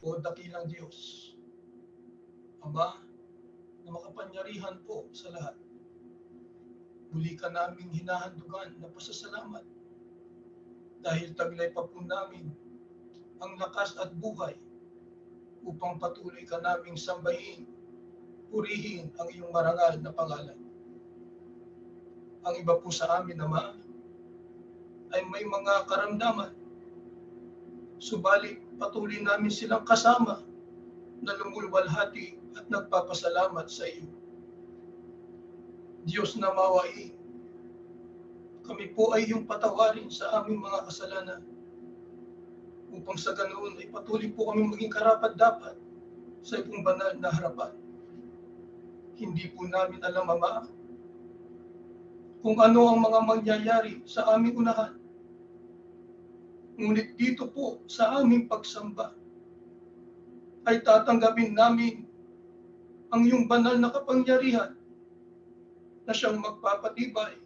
O dakilang Diyos, Ama, na makapangyarihan po sa lahat, muli ka naming hinahandugan na pasasalamat dahil taglay pa po namin ang lakas at buhay upang patuloy ka naming sambahin, purihin ang iyong marangal na pangalan. Ang iba po sa amin, Ama, ay may mga karamdaman, subalit patuloy namin silang kasama na lumulwalhati at nagpapasalamat sa iyo. Diyos na mawain, kami po ay iyong patawarin sa aming mga kasalanan upang sa ganoon ay patuloy po kami maging karapat-dapat sa iyong banal na harapan. Hindi po namin alam, Ama, kung ano ang mga mangyayari sa aming unahan. Ngunit dito po sa aming pagsamba ay tatanggapin namin ang iyong banal na kapangyarihan na siyang magpapatibay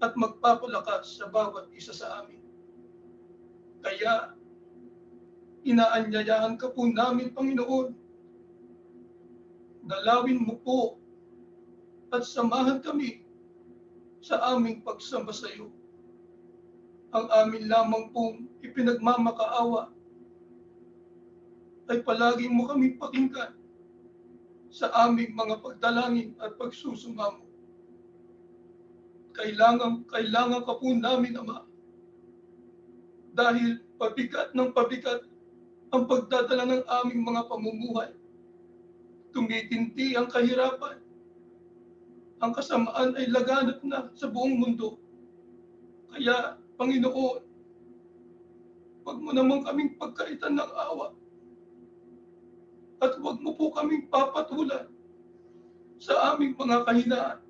at magpapalakas sa bawat isa sa amin. Kaya inaanyayahan ka po namin, Panginoon, dalawin mo po at samahan kami sa aming pagsamba sa iyo. Ang amin lamang pong ipinagmamakaawa ay palagi mo kami pakinggan sa aming mga pagdalangin at pagsusumamo. Kailangan ka po namin, Ama, dahil pabigat ng pabigat ang pagdadala ng aming mga pamumuhay. Tumitinti ang kahirapan. Ang kasamaan ay laganap na sa buong mundo. Kaya, Panginoon, wag mo naman kaming pagkaitan ng awa at wag mo po kaming papatulan sa aming mga kahinaan.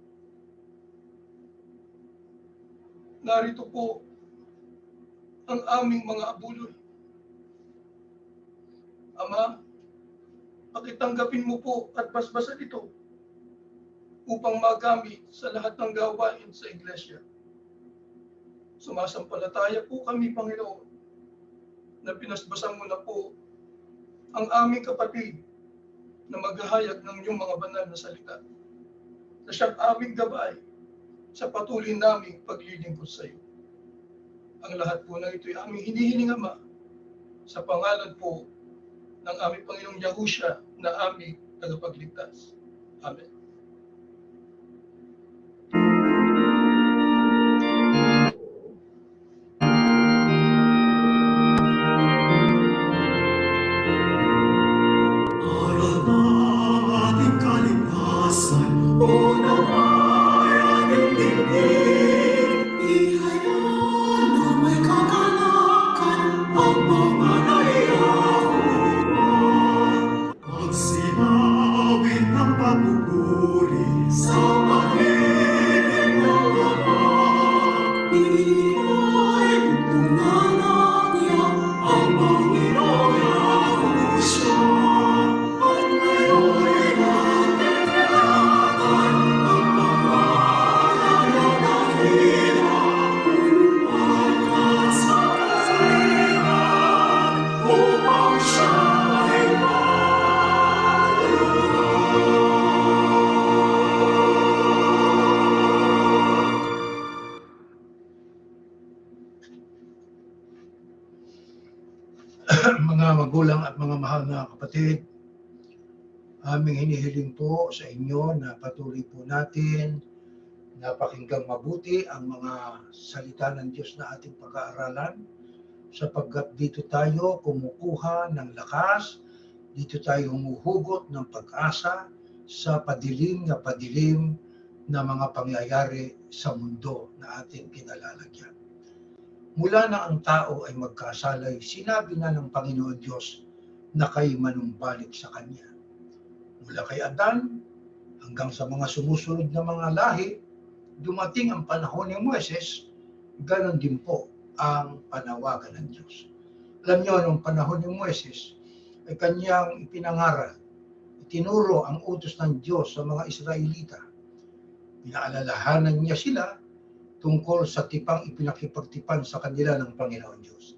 Narito po ang aming mga abuloy. Ama, pakitanggapin mo po at basbasan ito upang magamit sa lahat ng gawain sa iglesia. Sumasampalataya po kami, Panginoon, na pinasbasan mo na po ang aming kapatid na maghahayag ng iyong mga banal na salita, na siyang aming gabay sa patuloy naming paglilingkod sa iyo. Ang lahat po na ito ay aming hinihiling, Ama, sa pangalan po ng aming Panginoong Yahushua na aming tagapagligtas. Amen. Mga magulang at mga mahal na kapatid, aming hinihiling po sa inyo na patuloy po natin na pakinggang mabuti ang mga salita ng Diyos na ating pag-aaralan, sapagkat dito tayo kumukuha ng lakas, dito tayo humuhugot ng pag-asa sa padilim na mga pangyayari sa mundo na ating kinalalagyan. Mula na ang tao ay magkasalay, sinabi na ng Panginoon Diyos na kayo manumbalik sa Kanya. Mula kay Adan hanggang sa mga sumusunod na mga lahi, dumating ang panahon ni Moises, ganon din po ang panawagan ng Diyos. Alam niyo, nung panahon ni Moises, ay kanyang ipinangaral, itinuro ang utos ng Diyos sa mga Israelita. Pinaalalahanan niya sila tungkol sa tipang ipinakipagtipan sa kanila ng Panginoon Diyos.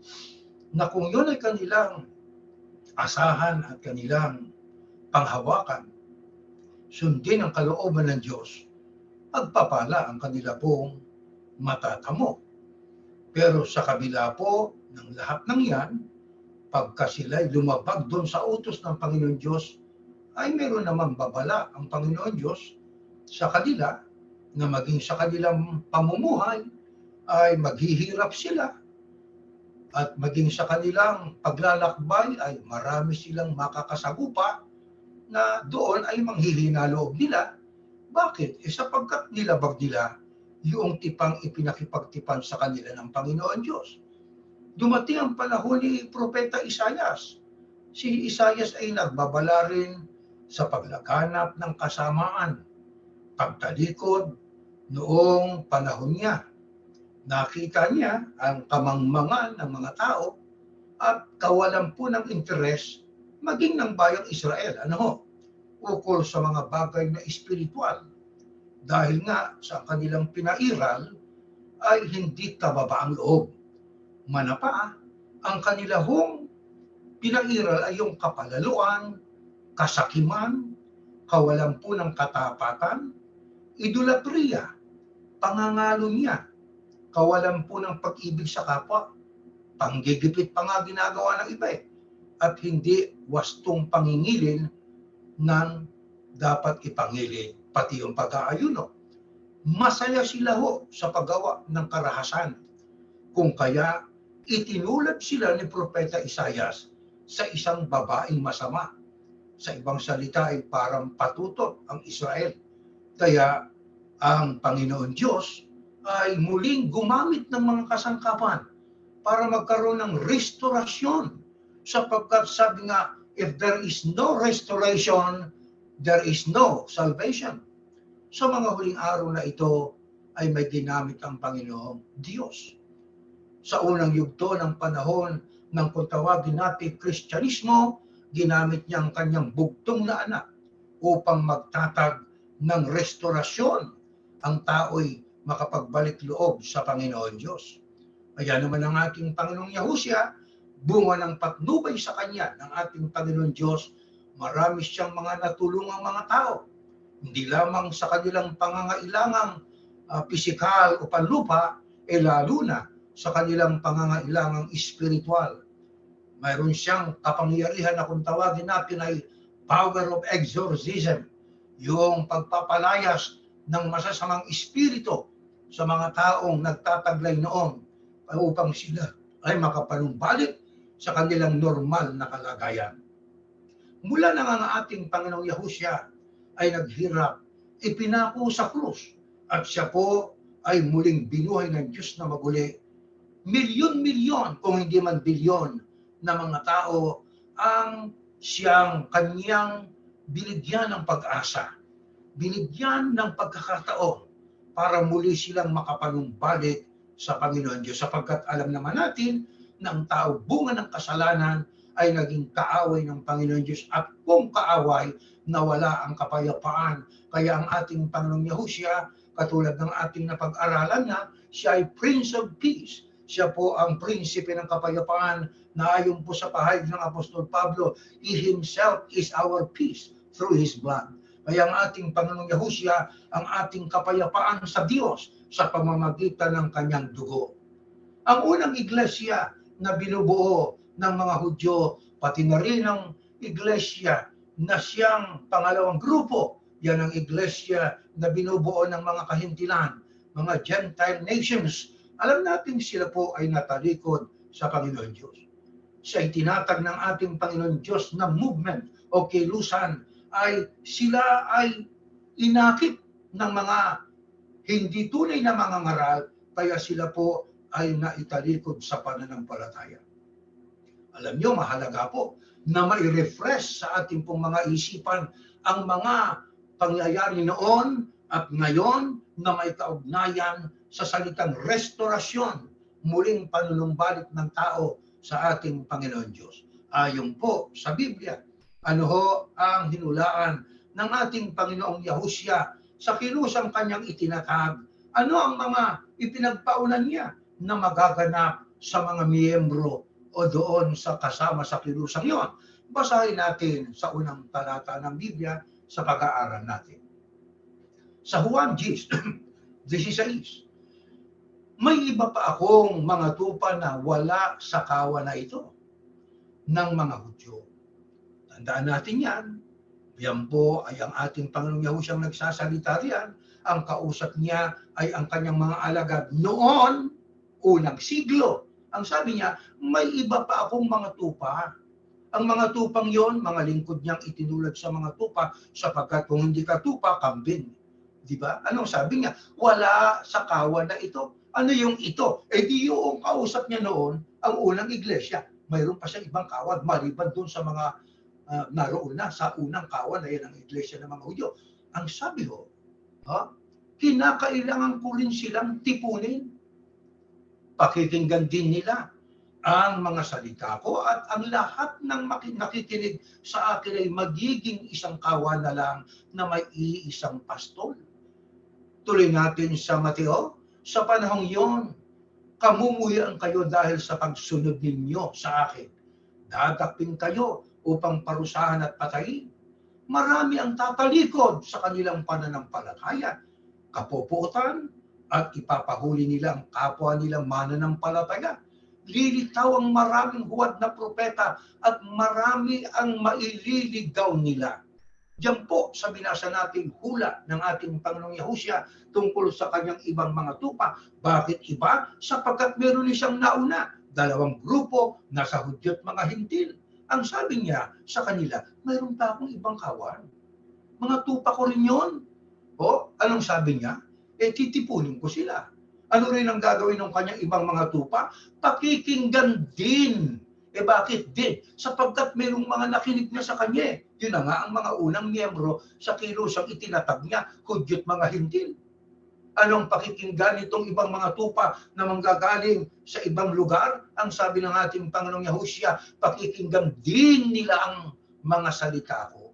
Na kung yun ay kanilang asahan at kanilang panghawakan, sundin ang kalooban ng Diyos, pagpapala ang kanila pong matatamo. Pero sa kabila po ng lahat ng yan, pagka sila'y lumabag doon sa utos ng Panginoon Diyos, ay meron namang babala ang Panginoon Diyos sa kanila na maging sa kanilang pamumuhay ay maghihirap sila at maging sa kanilang paglalakbay ay marami silang makakasagupa na doon ay manghihina loob nila. Bakit? Sapagkat nilabag nila yung tipang ipinakipagtipan sa kanila ng Panginoon Diyos. Dumating ang panahon ni Propeta Isaias. Si Isaias ay nagbabala rin sa paglaganap ng kasamaan, pagtalikod noong panahon niya. Nakita niya ang kamangmangan ng mga tao at kawalan po ng interes maging ng bayang Israel. Ukol sa mga bagay na espiritual. Dahil nga sa kanilang pinairal ay hindi kababaang loob. Manapa, ang kanilahong pinairal ay yung kapalaluan, kasakiman, kawalan po ng katapatan, idolatriya, pangangalo niya, kawalan po ng pag-ibig sa kapwa, panggigipit pa nga ginagawa ng iba at hindi wastong pangingilin ng dapat ipangilin, pati yung pag-aayuno. Masaya sila sa paggawa ng karahasan. Kung kaya itinulad sila ni Propeta Isaias sa isang babaeng masama. Sa ibang salita ay parang patutot ang Israel. Kaya ang Panginoon Diyos ay muling gumamit ng mga kasangkapan para magkaroon ng restorasyon. Sapagkat sabi nga, if there is no restoration, there is no salvation. Sa mga huling araw na ito ay may ginamit ang Panginoong Diyos. Sa unang yugto ng panahon ng kung tawagin natin Kristyanismo, ginamit niya ang kanyang bugtong na anak upang magtatag ng restorasyon. Ang tao'y makapagbalik loob sa Panginoon Diyos. Kaya naman ang ating Panginoong Yahusya, bunga ng patnubay sa kanya ng ating Panginoon Diyos, marami siyang mga natulungang mga tao. Hindi lamang sa kanilang pangangailangang pisikal o panlupa, lalo na sa kanilang pangangailangang espiritual. Mayroon siyang kapangyarihan na kung tawagin natin ay power of exorcism, yung pagpapalayas ng masasamang espiritu sa mga taong nagtataglay noon upang sila ay makapanumbalik sa kanilang normal na kalagayan. Mula na ang ating Panginoong Yahusya ay naghirap, ipinako sa krus, at siya po ay muling binuhay ng Diyos na maguli. Milyon-milyon, kung hindi man bilyon, na mga tao ang siyang kanyang binigyan ng pag-asa, binigyan ng pagkakataon para muli silang makapanumbalik sa Panginoon Diyos. Sapagkat alam naman natin na ang tao bunga ng kasalanan ay naging kaaway ng Panginoon Diyos, at kung kaaway, nawala ang kapayapaan. Kaya ang ating Panginoong Yahusya, katulad ng ating napag-aralan na siya ay Prince of Peace. Siya po ang prinsipe ng kapayapaan na ayon po sa pahayag ng Apostol Pablo, He Himself is our peace through His blood. Kaya ang ating Panginoong Yahusya, ang ating kapayapaan sa Diyos sa pamamagitan ng kanyang dugo. Ang unang iglesia na binubuo ng mga Hudyo, pati na rin ang iglesia na siyang pangalawang grupo, yan ang iglesia na binubuo ng mga kahintilan, mga Gentile nations. Alam natin sila po ay natalikod sa Panginoon Diyos. Sa itinatag ng ating Panginoon Diyos na movement o kilusan ay sila ay inakip ng mga hindi tunay na mga ngaral, kaya sila po ay naitalikod sa pananampalataya. Alam nyo, mahalaga po na mai-refresh sa ating pong mga isipan ang mga pangyayari noon at ngayon na may kaugnayan sa salitang restorasyon, muling panunumbalik ng tao sa ating Panginoon Diyos. Ayon po sa Biblia, ano ho ang hinulaan ng ating Panginoong Yahusya sa kilusang kanyang itinatag? Ano ang mga ipinagpaunan niya na magaganap sa mga miyembro o doon sa kasama sa kilusang yon? Basahin natin sa unang talata ng Biblia sa pag-aaral natin. Sa Juan 16, may iba pa akong mga tupa na wala sa kawan na ito ng mga Hudyo. Tandaan natin yan. Yan po ay ang ating Panginoong Yahusyang nagsasalita riyan. Ang kausap niya ay ang kanyang mga alagad noon, unang siglo. Ang sabi niya, may iba pa akong mga tupa. Ang mga tupang yon, mga lingkod niyang itinulad sa mga tupa, sapagkat kung hindi ka tupa, kambing. Di ba? Anong sabi niya? Wala sa kawan na ito. Ano yung ito? Di yung kausap niya noon, ang unang iglesia. Mayroon pa siyang ibang kawan, maliban doon sa mga naroon na sa unang kawan na yan ang iglesia ng mga Hudyo. Ang sabi ho, kinakailangan ko rin silang tipunin. Pakikinggan din nila ang mga salita ko at ang lahat ng nakikinig sa akin ay magiging isang kawan na lang na may iisang pastol. Tuloy natin sa Mateo, sa panahong yon, kamumuhian kayo dahil sa pagsunod ninyo sa akin. Dadakpin kayo upang parusahan at patayin. Marami ang tatalikod sa kanilang pananampalataya, kapupuotan, at ipapahuli nila ang kapwa nilang mananampalataya. Lilitaw ang maraming huwad na propeta at marami ang maililigaw nila. Diyan po sa binasa nating hula ng ating Panginoong Yahusya tungkol sa kanyang ibang mga tupa. Bakit iba? Sapagkat meron siyang nauna. Dalawang grupo, nasa Hudyo at mga Hintil. Ang sabi niya sa kanila, mayroon pa akong ibang kawan. Mga tupa ko rin yun. Anong sabi niya? Titipunin ko sila. Ano rin ang gagawin ng kanyang ibang mga tupa? Pakikinggan din. Bakit din? Sapagkat mayroong mga nakinig na sa kanya. Yun na nga ang mga unang miyembro sa kilusang itinatag niya, Hudyo at mga Hintil. Anong pakikinggan itong ibang mga tupa na manggagaling sa ibang lugar? Ang sabi ng ating Panginoong Yahusya, pakikinggan din nila ang mga salita ko.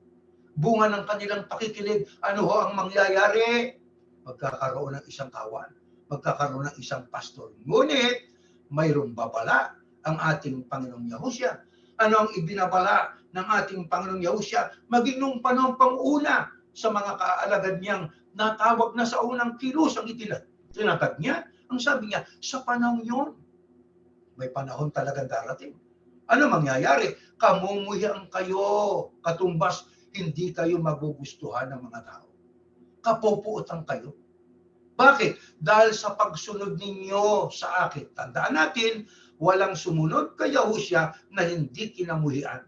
Bunga ng kanilang pakikinig, ano ho ang mangyayari? Magkakaroon ng isang kawan, magkakaroon ng isang pastor. Ngunit, mayroong babala ang ating Panginoong Yahusya. Ano ang ibinabala ng ating Panginoong Yahusya? Maging nung panahon pang-una sa mga kaalagad niyang natawag na sa unang kilos ang itinatag niya. Ang sabi niya, sa panahon yon, may panahon talagang darating. Ano mangyayari? Kamumuhian kayo, katumbas, hindi kayo magugustuhan ng mga tao. Kapupuotan kayo. Bakit? Dahil sa pagsunod ninyo sa akin. Tandaan natin, walang sumunod kay Yahusya na hindi kinamuhian.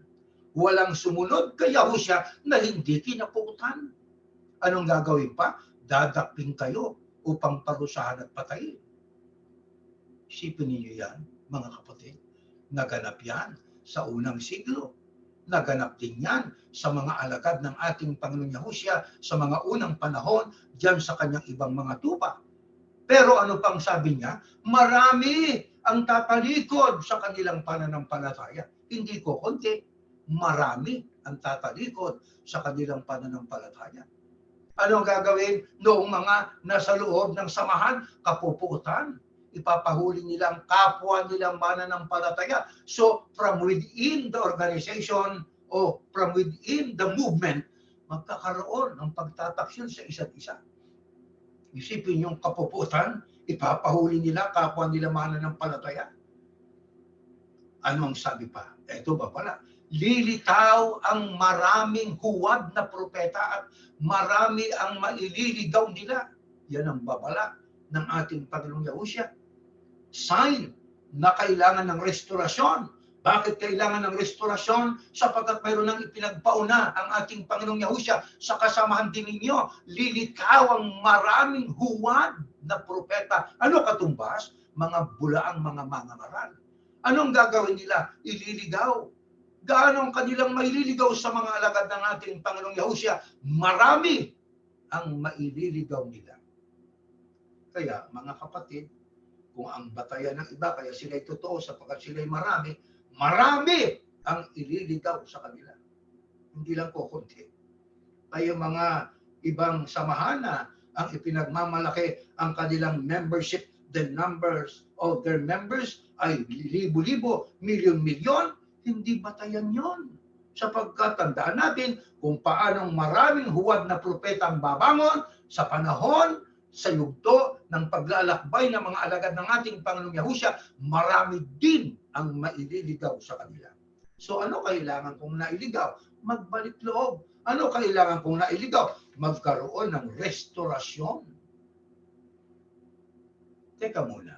Walang sumunod kay Yahusya na hindi kinapuutan. Anong gagawin pa? Dadakpin kayo upang parusahan at patayin. Isipin niyo yan, mga kapatid. Naganap yan sa unang siglo. Naganap din yan sa mga alagad ng ating Panginoong Yahusya sa mga unang panahon diyan sa kanyang ibang mga tupa. Pero ano pang sabi niya? Marami ang tatalikod sa kanilang pananampalataya. Hindi ko konti. Marami ang tatalikod sa kanilang pananampalataya. Ano ang gagawin noong mga nasa loob ng samahan? Kapupuotan. Ipapahuli nila ang kapwa nilang mananampalataya. So, from within the organization o from within the movement, magkakaroon ng pagtataksyon sa isa't isa. Isipin yung kapupuotan, ipapahuli nila kapwa nila mananampalataya. Ano ang sabi pa? Ito ba pala? Lilitaw ang maraming huwad na propeta at marami ang maililigaw nila. Yan ang babala ng ating Panginoong Yahusya. Sign na kailangan ng restorasyon. Bakit kailangan ng restorasyon? Sapagkat mayroon ng ipinagpauna ang ating Panginoong Yahusya sa kasamahan din ninyo. Lilitaw ang maraming huwad na propeta. Ano katumbas? Mga bulaang mga mangangaral. Anong gagawin nila? Ililigaw. Gaano ang kanilang maililigaw sa mga alagad ng ating Panginoong Yahusya? Marami ang maililigaw nila. Kaya mga kapatid, kung ang batayan ng iba, kaya sila'y totoo sapagkat sila'y marami, marami ang ililigaw sa kanila. Hindi lang po konti. Kaya mga ibang samahan na ang ipinagmamalaki ang kanilang membership, the numbers of their members ay libo-libo, milyon-milyon, hindi batayan yon. sapagkat tandaan natin kung paanong maraming huwad na propeta ang babangon sa panahon, sa yugto ng paglalakbay ng mga alagad ng ating Panginoong Yahusya, marami din ang maililigaw sa kanila. So ano kailangan kong nailigaw? Magbalik loob. Ano kailangan kong nailigaw? Magkaroon ng restorasyon. Teka muna.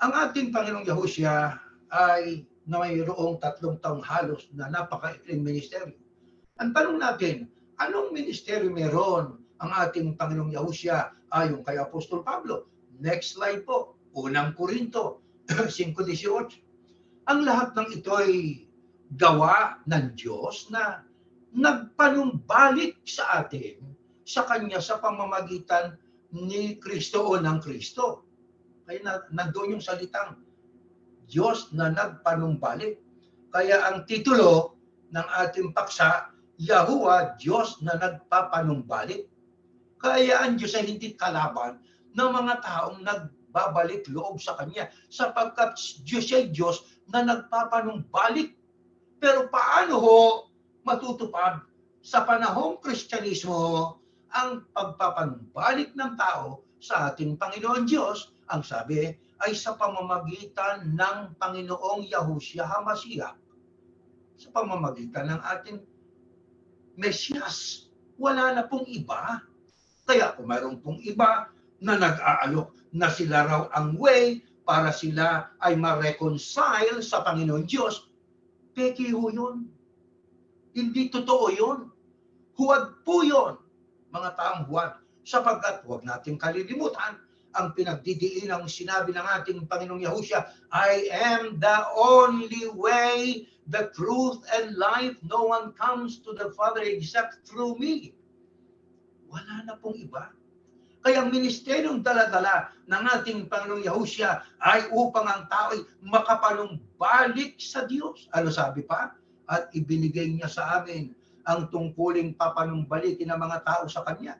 Ang ating Panginoong Yahusya ay na mayroong 3 taong halos na napakaikling ministeryo. Ang tanong natin, anong ministeryo meron ang ating Panginoong Yahusya ayon kay Apostol Pablo? Next slide po, 1 Korinto 5:18. Ang lahat ng ito ay gawa ng Diyos na nagpanumbalik sa atin sa Kanya sa pamamagitan ni Kristo o ng Kristo. Kaya nandoon yung salitang Diyos na nagpanumbalik. Kaya ang titulo ng ating paksa, Yahuwah, Diyos na nagpapanumbalik. Kaya ang Diyos ay hindi kalaban ng mga taong nagbabalik loob sa Kanya, sapagkat Diyos ay Diyos na nagpapanumbalik. Pero paano ho matutupad sa panahong Kristyanismo ang pagpapanumbalik ng tao sa ating Panginoon Diyos? Ang sabi ay sa pamamagitan ng Panginoong Yahushua HaMashiach, sa pamamagitan ng ating Mesiyas. Wala na pong iba. Kaya kung mayroon pong iba na nag-aalok na sila raw ang way para sila ay ma-reconcile sa Panginoon Diyos, peki ho yun. Hindi totoo yun. Huwag po yun, mga taong huwag. Sapagkat huwag natin kalilimutan ang pinagdidiin ng sinabi ng ating Panginoong Yahusya, I am the only way, the truth, and life. No one comes to the Father except through me. Wala na pong iba. Kaya ang ministeryong dala-dala ng ating Panginoong Yahusya ay upang ang tao ay makapanumbalik sa Diyos. Ano sabi pa? At ibinigay niya sa amin ang tungkuling papanumbalikin ng mga tao sa Kanya.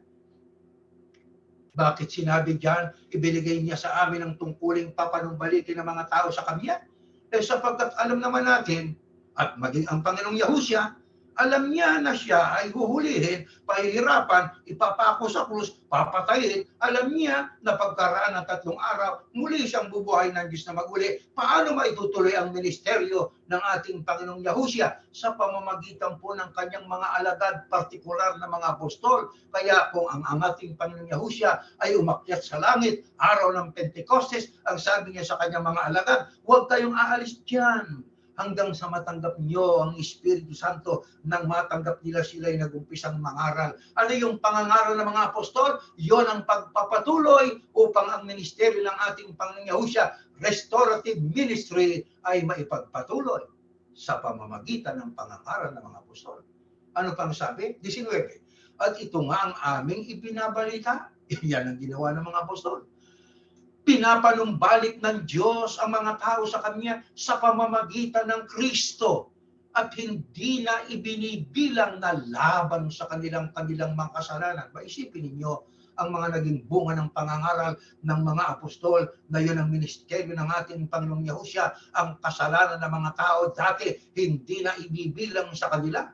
Bakit sinabi diyan, ibinigay niya sa amin ang tungkuling papanumbalikin ng mga tao sa Kanya? Sapagkat alam naman natin, at maging ang Panginoong Yahusya, alam niya na siya ay huhulihin, pahihirapan, ipapako sa krus, papatayin. Alam niya na pagkaraan ng 3 araw, muli siyang bubuhay ng Diyos na maguli. Paano maitutuloy ang ministeryo ng ating Panginoong Yahusya? Sa pamamagitan po ng kanyang mga alagad, partikular na mga apostol. Kaya kung ang ating Panginoong Yahusya ay umakyat sa langit, araw ng Pentecostes, ang sabi niya sa kanyang mga alagad, huwag kayong aalis diyan hanggang sa matanggap niyo ang Espiritu Santo. Nang matanggap nila, sila ay nag-umpisang mangaral. Ano yung pangangaral ng mga apostol? Yon ang pagpapatuloy upang ang ministeryo ng ating Panginoong Yahusya, restorative ministry, ay maipagpatuloy sa pamamagitan ng pangangaral ng mga apostol. Ano pang sabi? 19. At ito nga ang aming ibinabalita. Yan ang ginawa ng mga apostol. Pinapanumbalik ng Diyos ang mga tao sa Kanya sa pamamagitan ng Kristo at hindi na ibinibilang na laban sa kanilang mga kasalanan. Maisipin ninyo ang mga naging bunga ng pangangaral ng mga apostol na yun ang ministeryo ng ating Panginoong Yahusya. Ang kasalanan ng mga tao dati hindi na ibibilang sa kanila.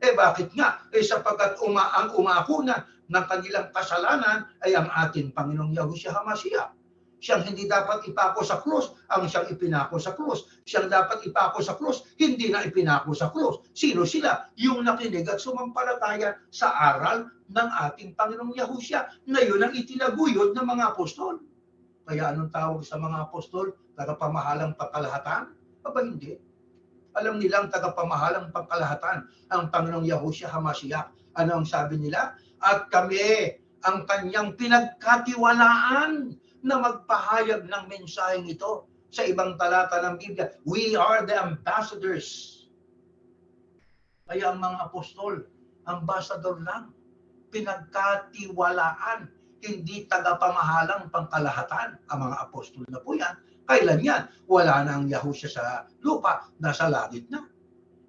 Bakit nga? Sapagkat ang umakunan ng kanilang kasalanan ay ang ating Panginoong Yahushua HaMashiach. Siyang hindi dapat ipako sa krus, ang siyang ipinako sa krus. Siyang dapat ipako sa krus, hindi na ipinako sa krus. Sino sila? Yung nakinig at sumampalataya sa aral ng ating Panginoong Yahushua na yun ang itinaguyod ng mga apostol. Kaya anong tawag sa mga apostol? Tagapamahalang pangkalahatan? Aba hindi. Alam nilang tagapamahalang pangkalahatan ang Panginoong Yahushua HaMashiach. Ano ang sabi nila? At kami ang kanyang pinagkatiwalaan na magpahayag ng mensaheng ito. Sa ibang talata ng Biblia, we are the ambassadors. Kaya ang mga apostol, ambassador lang, pinagkatiwalaan, hindi tagapamahalang pangkalahatan. Ang mga apostol na po yan. Kailan yan? Wala na ang Yahushua sa lupa, nasa langit na.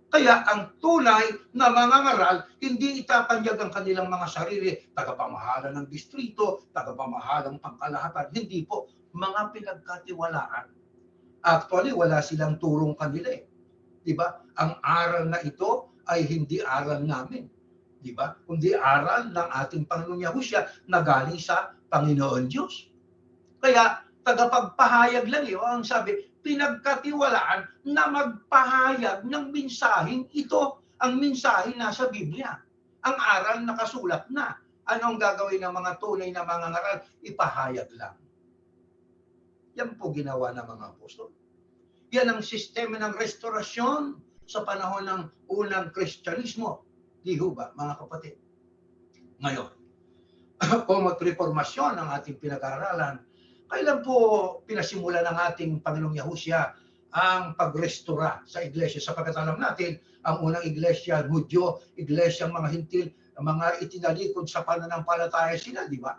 Kaya ang tunay na mga ngaral, hindi itapanyag ang kanilang mga sarili, tagapamahalan ng distrito, tagapamahalang pangkalahatan. Hindi po, mga pinagkatiwalaan. Actually, wala silang turong kanila. Di ba? Ang aral na ito ay hindi aral namin. Di ba? Kundi aral ng ating Panginoong Yahushua na galing sa Panginoon Diyos. Kaya tagapagpahayag lang yun. Ang sabi, pinagkatiwalaan na magpahayag ng mensaheng ito. Ang mensahe nasa Biblia. Ang aral nakasulat na. Ano ang gagawin ng mga tunay na mga ngaral? Ipahayag lang. Yan po ginawa ng mga apostol. Yan ang sistema ng restorasyon sa panahon ng unang Kristyanismo. Di ho ba, mga kapatid? Ngayon, kung magreformasyon ang ating pinag-aaralan, kailan po pinasimula ng ating Panginoong Yahushua ang pagrestora sa iglesia? Sapagkat alam natin, ang unang iglesia, Hudyo, iglesia mga hintil, mga itinalikod sa pananampalataya sila, di ba?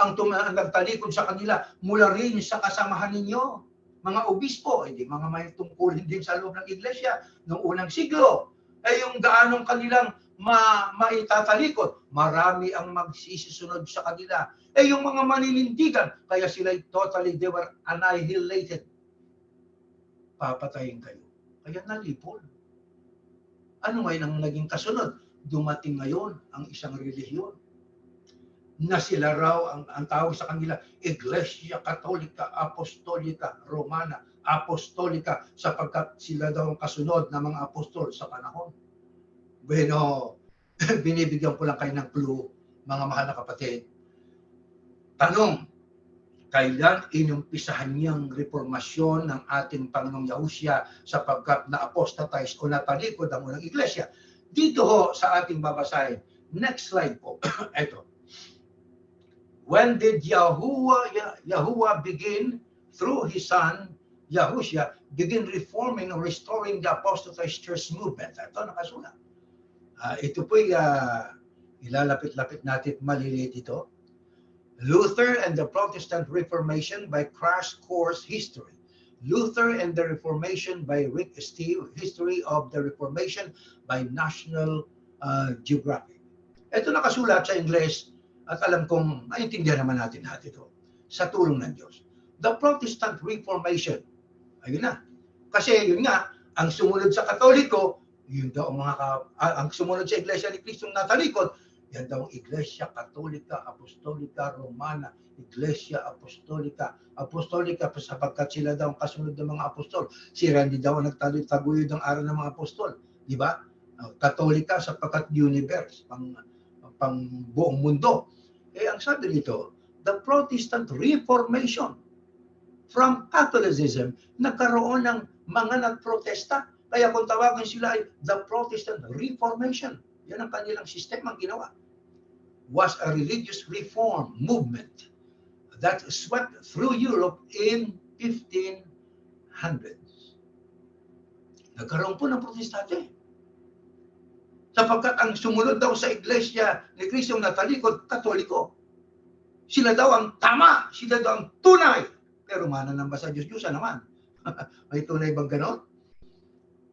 Ang nagtalikod sa kanila mula rin sa kasamahan ninyo, mga obispo, hindi mga may tungkulin din sa loob ng iglesia noong unang siglo. Ay yung gaanong kanilang maitatalikod, marami ang magsisisunod sa kanila. Yung mga maninindigan, kaya sila they were annihilated. Papatayin kayo. Kaya nalipol. Ano ngayon ang naging kasunod? Dumating ngayon ang isang relihiyon na sila raw, ang tawag sa kanila, Iglesia Katolika Apostolika Romana, Apostolika, sapagkat sila daw ang kasunod ng mga apostol sa panahon. Bueno, binibigyan ko lang kayo ng clue, mga mahal na kapatid. Tanong, kailan inumpisahan niyang reformasyon ng ating Panginoong Yahushua sapagkat na-apostatize o natalikod ang unang iglesia? Dito ho sa ating babasahin. Next slide po. Ito. When did Yahuwah begin, through his son, Yahushua, begin reforming or restoring the apostatized church movement? Ito nakasulat. Ito po ilalapit-lapit natin maliliit ito. Luther and the Protestant Reformation by Crash Course History. Luther and the Reformation by Rick Steele, History of the Reformation by National Geographic. Ito nakasulat sa Ingles at alam kong maintindihan naman natin ito sa tulong ng Diyos. The Protestant Reformation. Ayun na. Kasi yun nga, ang sumunod sa Katoliko, yun daw ang sumunod sa Iglesia ni Kristong natalikod, yan daw ang Iglesia Katolika, Apostolika, Romana, Iglesia Apostolika, Apostolika sapagkat sila daw ang kasunod ng mga apostol. Sila hindi daw nagtaguyod ng aral ng mga apostol. Di ba? Katolika sapagkat universe, pang buong mundo. Ang sabi dito, the Protestant Reformation from Catholicism, nagkaroon ng mga nagprotesta. Kaya kung tawagin sila ay the Protestant Reformation, yan ang kanilang sistemang ginawa, was a religious reform movement that swept through Europe in 1500s. Nagkaroon po ng protestante. Sapagkat ang sumunod daw sa iglesia ni Kristong natalikod, Katoliko. Sila daw ang tama, sila daw ang tunay. Pero mananamba sa Diyos-Diyosan naman. May tunay bang ganon?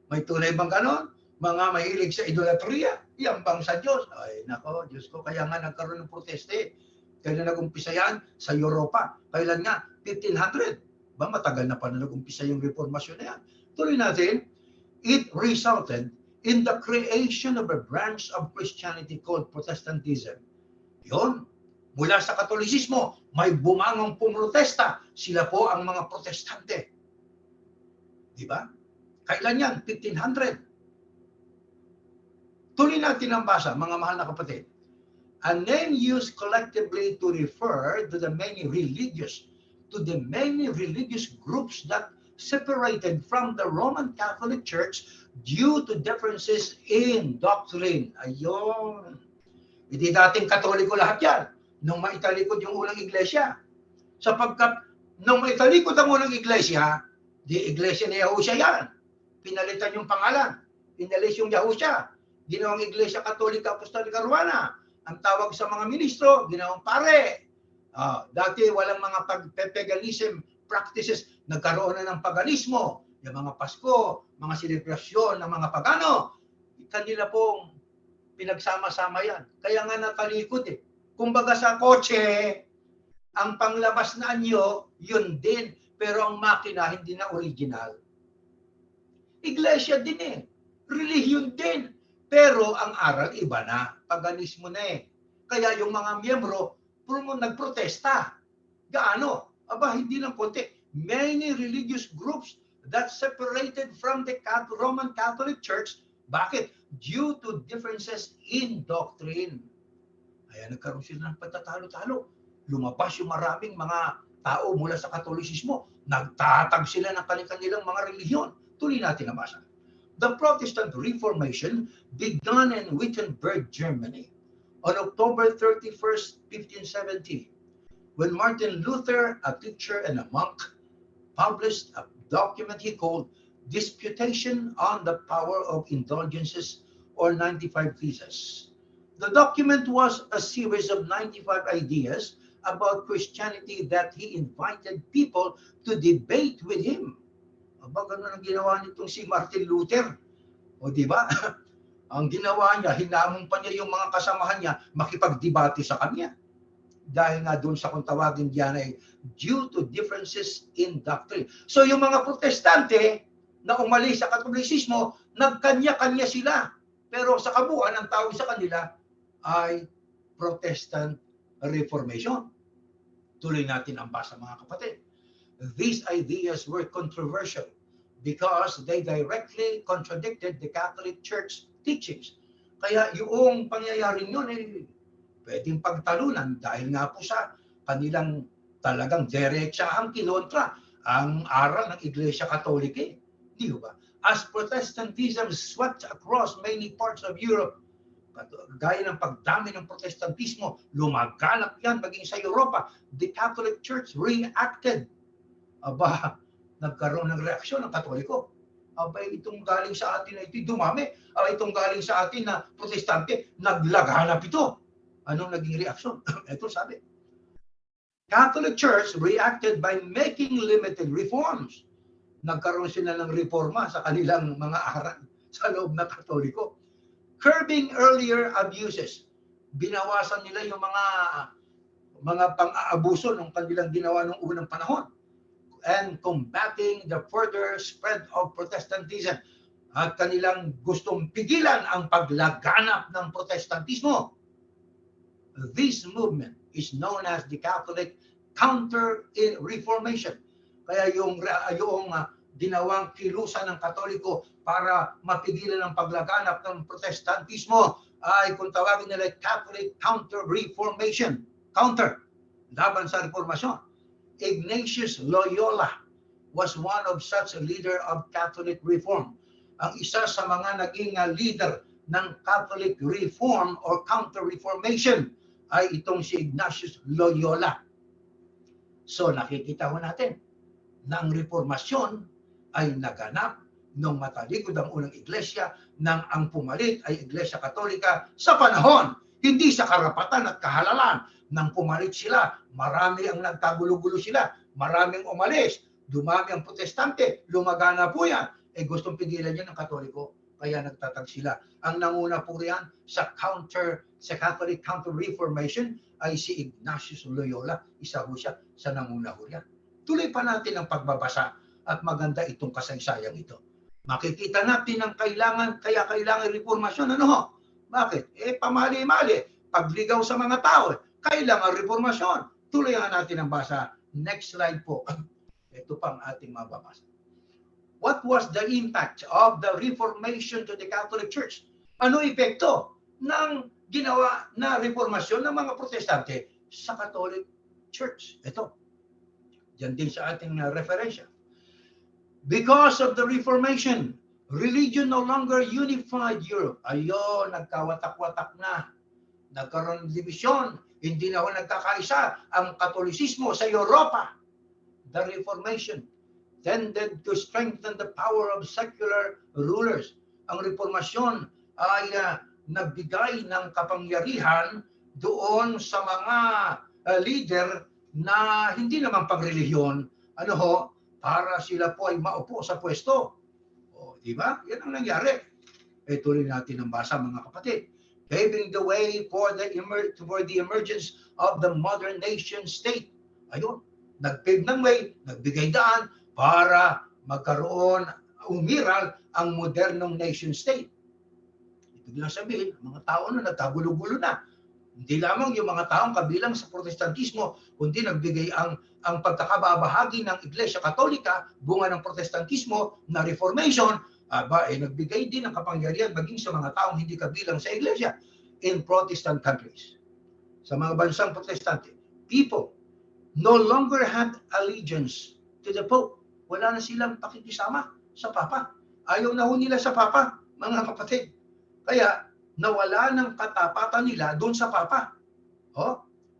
May tunay bang ganon? Mga mahilig sa idolatria, yan bang sa Diyos? Ay, nako, Diyos ko, kaya nga nagkaroon ng proteste. Kailan nag-umpisa yan? Sa Europa. Kailan nga? 1500. Ba, matagal na pa na nag-umpisa yung reformasyon na yan. Tuloy natin, it resulted in the creation of a branch of Christianity called Protestantism. Yun. Mula sa Katolisismo, may bumangong pumrotesta. Sila po ang mga protestante. Di ba? Kailan yan? 1500. Tuloy natin ang basa, mga mahal na kapatid. A name used collectively to refer to the many religious groups that separated from the Roman Catholic Church due to differences in doctrine. Ayun. Hindi dating Katoliko lahat yan. Nung maitalikod yung unang iglesia. Sapagkat nung maitalikod ang unang iglesia, di iglesia ni Yahushua yan. Pinalitan yung pangalan. Pinalis yung Yahushua. Ginawang Iglesia Katolika Apostolika Romana. Ang tawag sa mga ministro, ginawang pare. Dati walang mga paganism practices. Nagkaroon na ng paganismo. Yung mga Pasko, mga selebrasyon ng mga pagano. Kanila pong pinagsama-sama yan. Kaya nga natalikod eh. Kumbaga sa kotse, ang panglabas na anyo, yun din. Pero ang makina, hindi na original. Iglesia din eh. Relihiyon din. Pero ang aral iba na. Paganismo na eh. Kaya yung mga miyembro, nagprotesta. Gaano? Aba, hindi lang konti. Many religious groups that separated from the Roman Catholic Church. Bakit? Due to differences in doctrine. Kaya nagkaroon sila ng pagtatalo-talo. Lumabas yung maraming mga tao mula sa Katolisismo. Nagtatag sila ng kanilang mga relihiyon. Tuloy natin na basa. The Protestant Reformation began in Wittenberg, Germany on October 31st, 1570, when Martin Luther, a teacher and a monk, published a document he called Disputation on the Power of Indulgences, or 95 Theses. The document was a series of 95 ideas about Christianity that he invited people to debate with him. Aba, ganun ang ginawa nitong si Martin Luther. O di ba? Ang ginawa niya, hinamon pa niya yung mga kasamahan niya makipagdebate sa kanya. Dahil nga doon sa kung tawagin diyan ay due to differences in doctrine. So yung mga protestante na umalis sa Katolisismo, nagkanya-kanya sila. Pero sa kabuuan, ang tawag sa kanila ay Protestant Reformation. Tuloy natin ang basa, mga kapatid. These ideas were controversial because they directly contradicted the Catholic Church teachings. Kaya yung pangyayaring yun ay pwedeng pagtalunan dahil nga po sa kanilang talagang diretsahang kinontra ang aral ng Iglesia Katolika. Di ba? As Protestantism swept across many parts of Europe, gaya ng pagdami ng Protestantismo, lumaganap yan maging sa Europa, the Catholic Church reacted. Aba, nagkaroon ng reaksyon ng Katoliko. Aba, itong galing sa atin na ito dumami. Aba, itong galing sa atin na protestante, naglaganap ito. Anong naging reaksyon? Ito sabi. Catholic Church reacted by making limited reforms. Nagkaroon sila ng reforma sa kanilang mga aral sa loob ng Katoliko. Curbing earlier abuses. Binawasan nila yung mga pang-aabuso ng kanilang ginawa noong unang panahon. And combating the further spread of Protestantism. At kanilang gustong pigilan ang paglaganap ng Protestantismo. This movement is known as the Catholic Counter-Reformation. Kaya yung ginawang kilusan ng Katoliko para mapigilan ang paglaganap ng Protestantismo ay kung tawagin nila Catholic Counter-Reformation. Counter, laban sa reformasyon. Ignatius Loyola was one of such a leader of Catholic reform. Ang isa sa mga naging leader ng Catholic reform or counter-reformation ay itong si Ignatius Loyola. So nakikita ho natin na ang reformasyon ay naganap nung matalikod ang unang iglesia nang ang pumalit ay Iglesia Katolika sa panahon, hindi sa karapatan at kahalalan. Nang pumalit sila, marami ang nagkagulo-gulo sila, maraming umalis, dumami ang protestante, lumagana po yan. Gustong pigilan yan ng Katoliko, kaya nagtatag sila. Ang nanguna po riyan sa Catholic Counter-Reformation ay si Ignatius Loyola, isa ho siya sa nanguna ho riyan. Tuloy pa natin ang pagbabasa at maganda itong kasaysayang ito. Makikita natin ang kailangan reformasyon. Ano ho? Bakit? Pamali-mali, pagligaw sa mga tao, kailangan reformasyon. Tuloy natin ang basa. Next slide po. Ito pang ating mababasa. What was the impact of the Reformation to the Catholic Church? Ano epekto ng ginawa na reformasyon ng mga protestante sa Catholic Church? Ito. Diyan din sa ating referensya. Because of the Reformation, religion no longer unified Europe. Ayun, nagkawatak-watak na. Nagkaroon ng division. Hindi na nagkakaisa ang Katolisismo sa Europa. The Reformation tended to strengthen the power of secular rulers. Ang reformasyon ay nagbigay ng kapangyarihan doon sa mga leader na hindi naman pagrelihiyon, para sila po ay maupo sa pwesto. Di ba? Yan ang nangyari. Tuloy natin ang basa, mga kapatid. Paving the way for the emergence of the modern nation state. Ayun, nagpave ng way, nagbigay daan para magkaroon umiral ang modernong nation state. Ibig lang sabihin, mga tao na nagkagulo-gulo na. Hindi lamang yung mga taong kabilang sa Protestantismo, kundi nagbigay ang pagkakababahagi ng Iglesia Katolika, bunga ng Protestantismo na Reformation, nagbigay din ng kapangyarihan maging sa mga taong hindi kabilang sa Iglesia in Protestant countries. Sa mga bansang Protestante, people no longer had allegiance to the Pope. Wala na silang pakikisama sa Papa. Ayaw na ho nila sa Papa, mga kapatid. Kaya nawala ng katapatan nila doon sa Papa.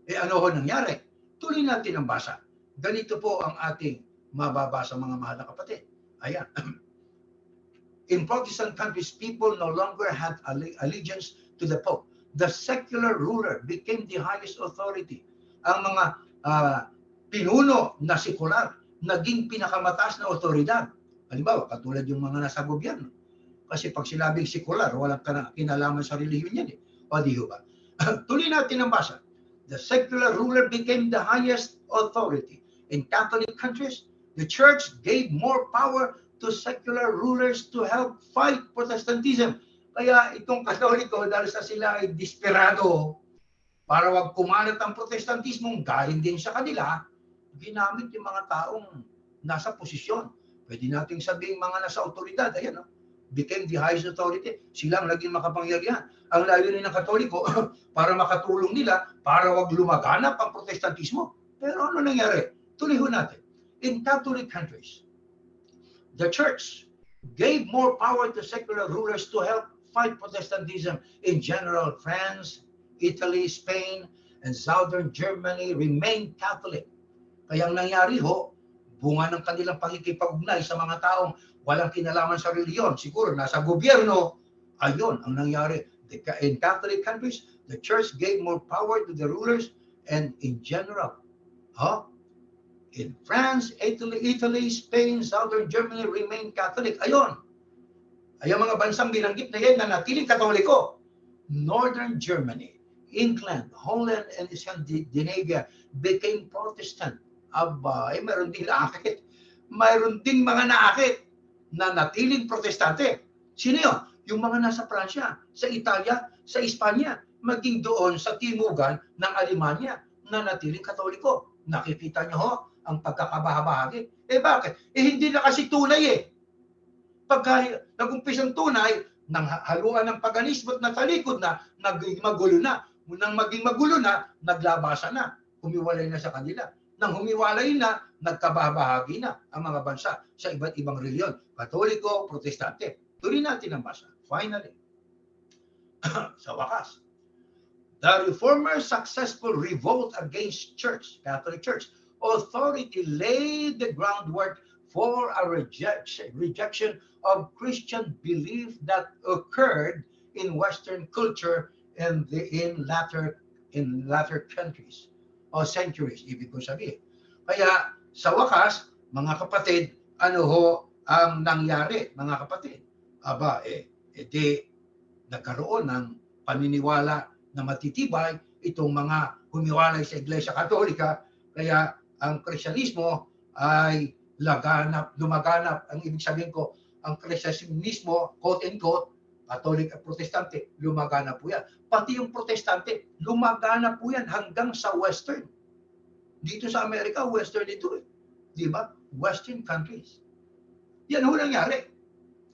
Ano ho nangyari? Tuloy natin ang basa. Ganito po ang ating mababasa, mga mahal na kapatid. Ayan. In Protestant countries, people no longer had allegiance to the Pope. The secular ruler became the highest authority. Ang mga pinuno na sekular naging pinakamataas na otoridad. Halimbawa, katulad yung mga nasa gobyerno. Kasi pag sinabing sekular, walang kinalaman sa relihiyon yan. O di ba? Tuloy natin ang basa. The secular ruler became the highest authority. In Catholic countries, the church gave more power to secular rulers to help fight Protestantism. Kaya itong Katoliko, dahil sa sila ay desperado para wag kumalat ang Protestantismo, galing din sa kanila, ginamit yung mga taong nasa posisyon. Pwede nating sabihin mga nasa otoridad, ayan, became the highest authority. Silang naging makapangyarihan. Ang layunin ng Katoliko, para makatulong nila, para wag lumaganap ang Protestantismo. Pero ano nangyari? Tuloy ho natin. In Catholic countries, the church gave more power to secular rulers to help fight Protestantism. In general, France, Italy, Spain, and southern Germany remained Catholic. Kaya ang nangyari ho, bunga ng kanilang pakikipag-ugnay sa mga taong walang kinalaman sa reliyon, siguro nasa gobyerno, ayun ang nangyari. In Catholic countries, the church gave more power to the rulers, and in general, in France, Italy, Spain, southern Germany remained Catholic. Ayun mga bansang binanggit na yan na natiling Katoliko. Northern Germany, England, Holland, and Scandinavia became Protestant. Mayroon din naakit. Mayroon ding mga naakit na natiling protestante. Sino yun? Yung mga nasa Pransya, sa Italia, sa Espanya, maging doon sa timugan ng Alemanya na natiling Katoliko. Nakikita nyo ho ang pagkakabahagi. Bakit? Hindi na kasi tunay Pagka nag-umpisang tunay, nang haluan ng paganismo at natalikod na, naging magulo na. Nang maging magulo na, naglabasa na. Humiwalay na sa kanila. Nang humiwalay na, nagkabahagi na ang mga bansa sa iba't ibang reliyon. Katoliko, Protestante. Tuloy natin ang basa. Finally, sa wakas, the Reformers' successful revolt against Catholic Church, authority laid the groundwork for a rejection of Christian belief that occurred in Western culture and in latter countries o centuries, ibig ko sabihin. Kaya sa wakas, mga kapatid, ano ho ang nangyari, mga kapatid? Nagkaroon ng paniniwala na matitibay itong mga humiwalay sa Iglesia Katolika, kaya ang Kristyanismo ay lumaganap. Ang ibig sabihin ko, ang Kristyanismo, quote-unquote, Katolik at Protestante, lumaganap po yan. Pati yung Protestante, lumaganap po yan hanggang sa Western. Dito sa Amerika, Western ito Di ba? Western countries. Yan ho nangyari.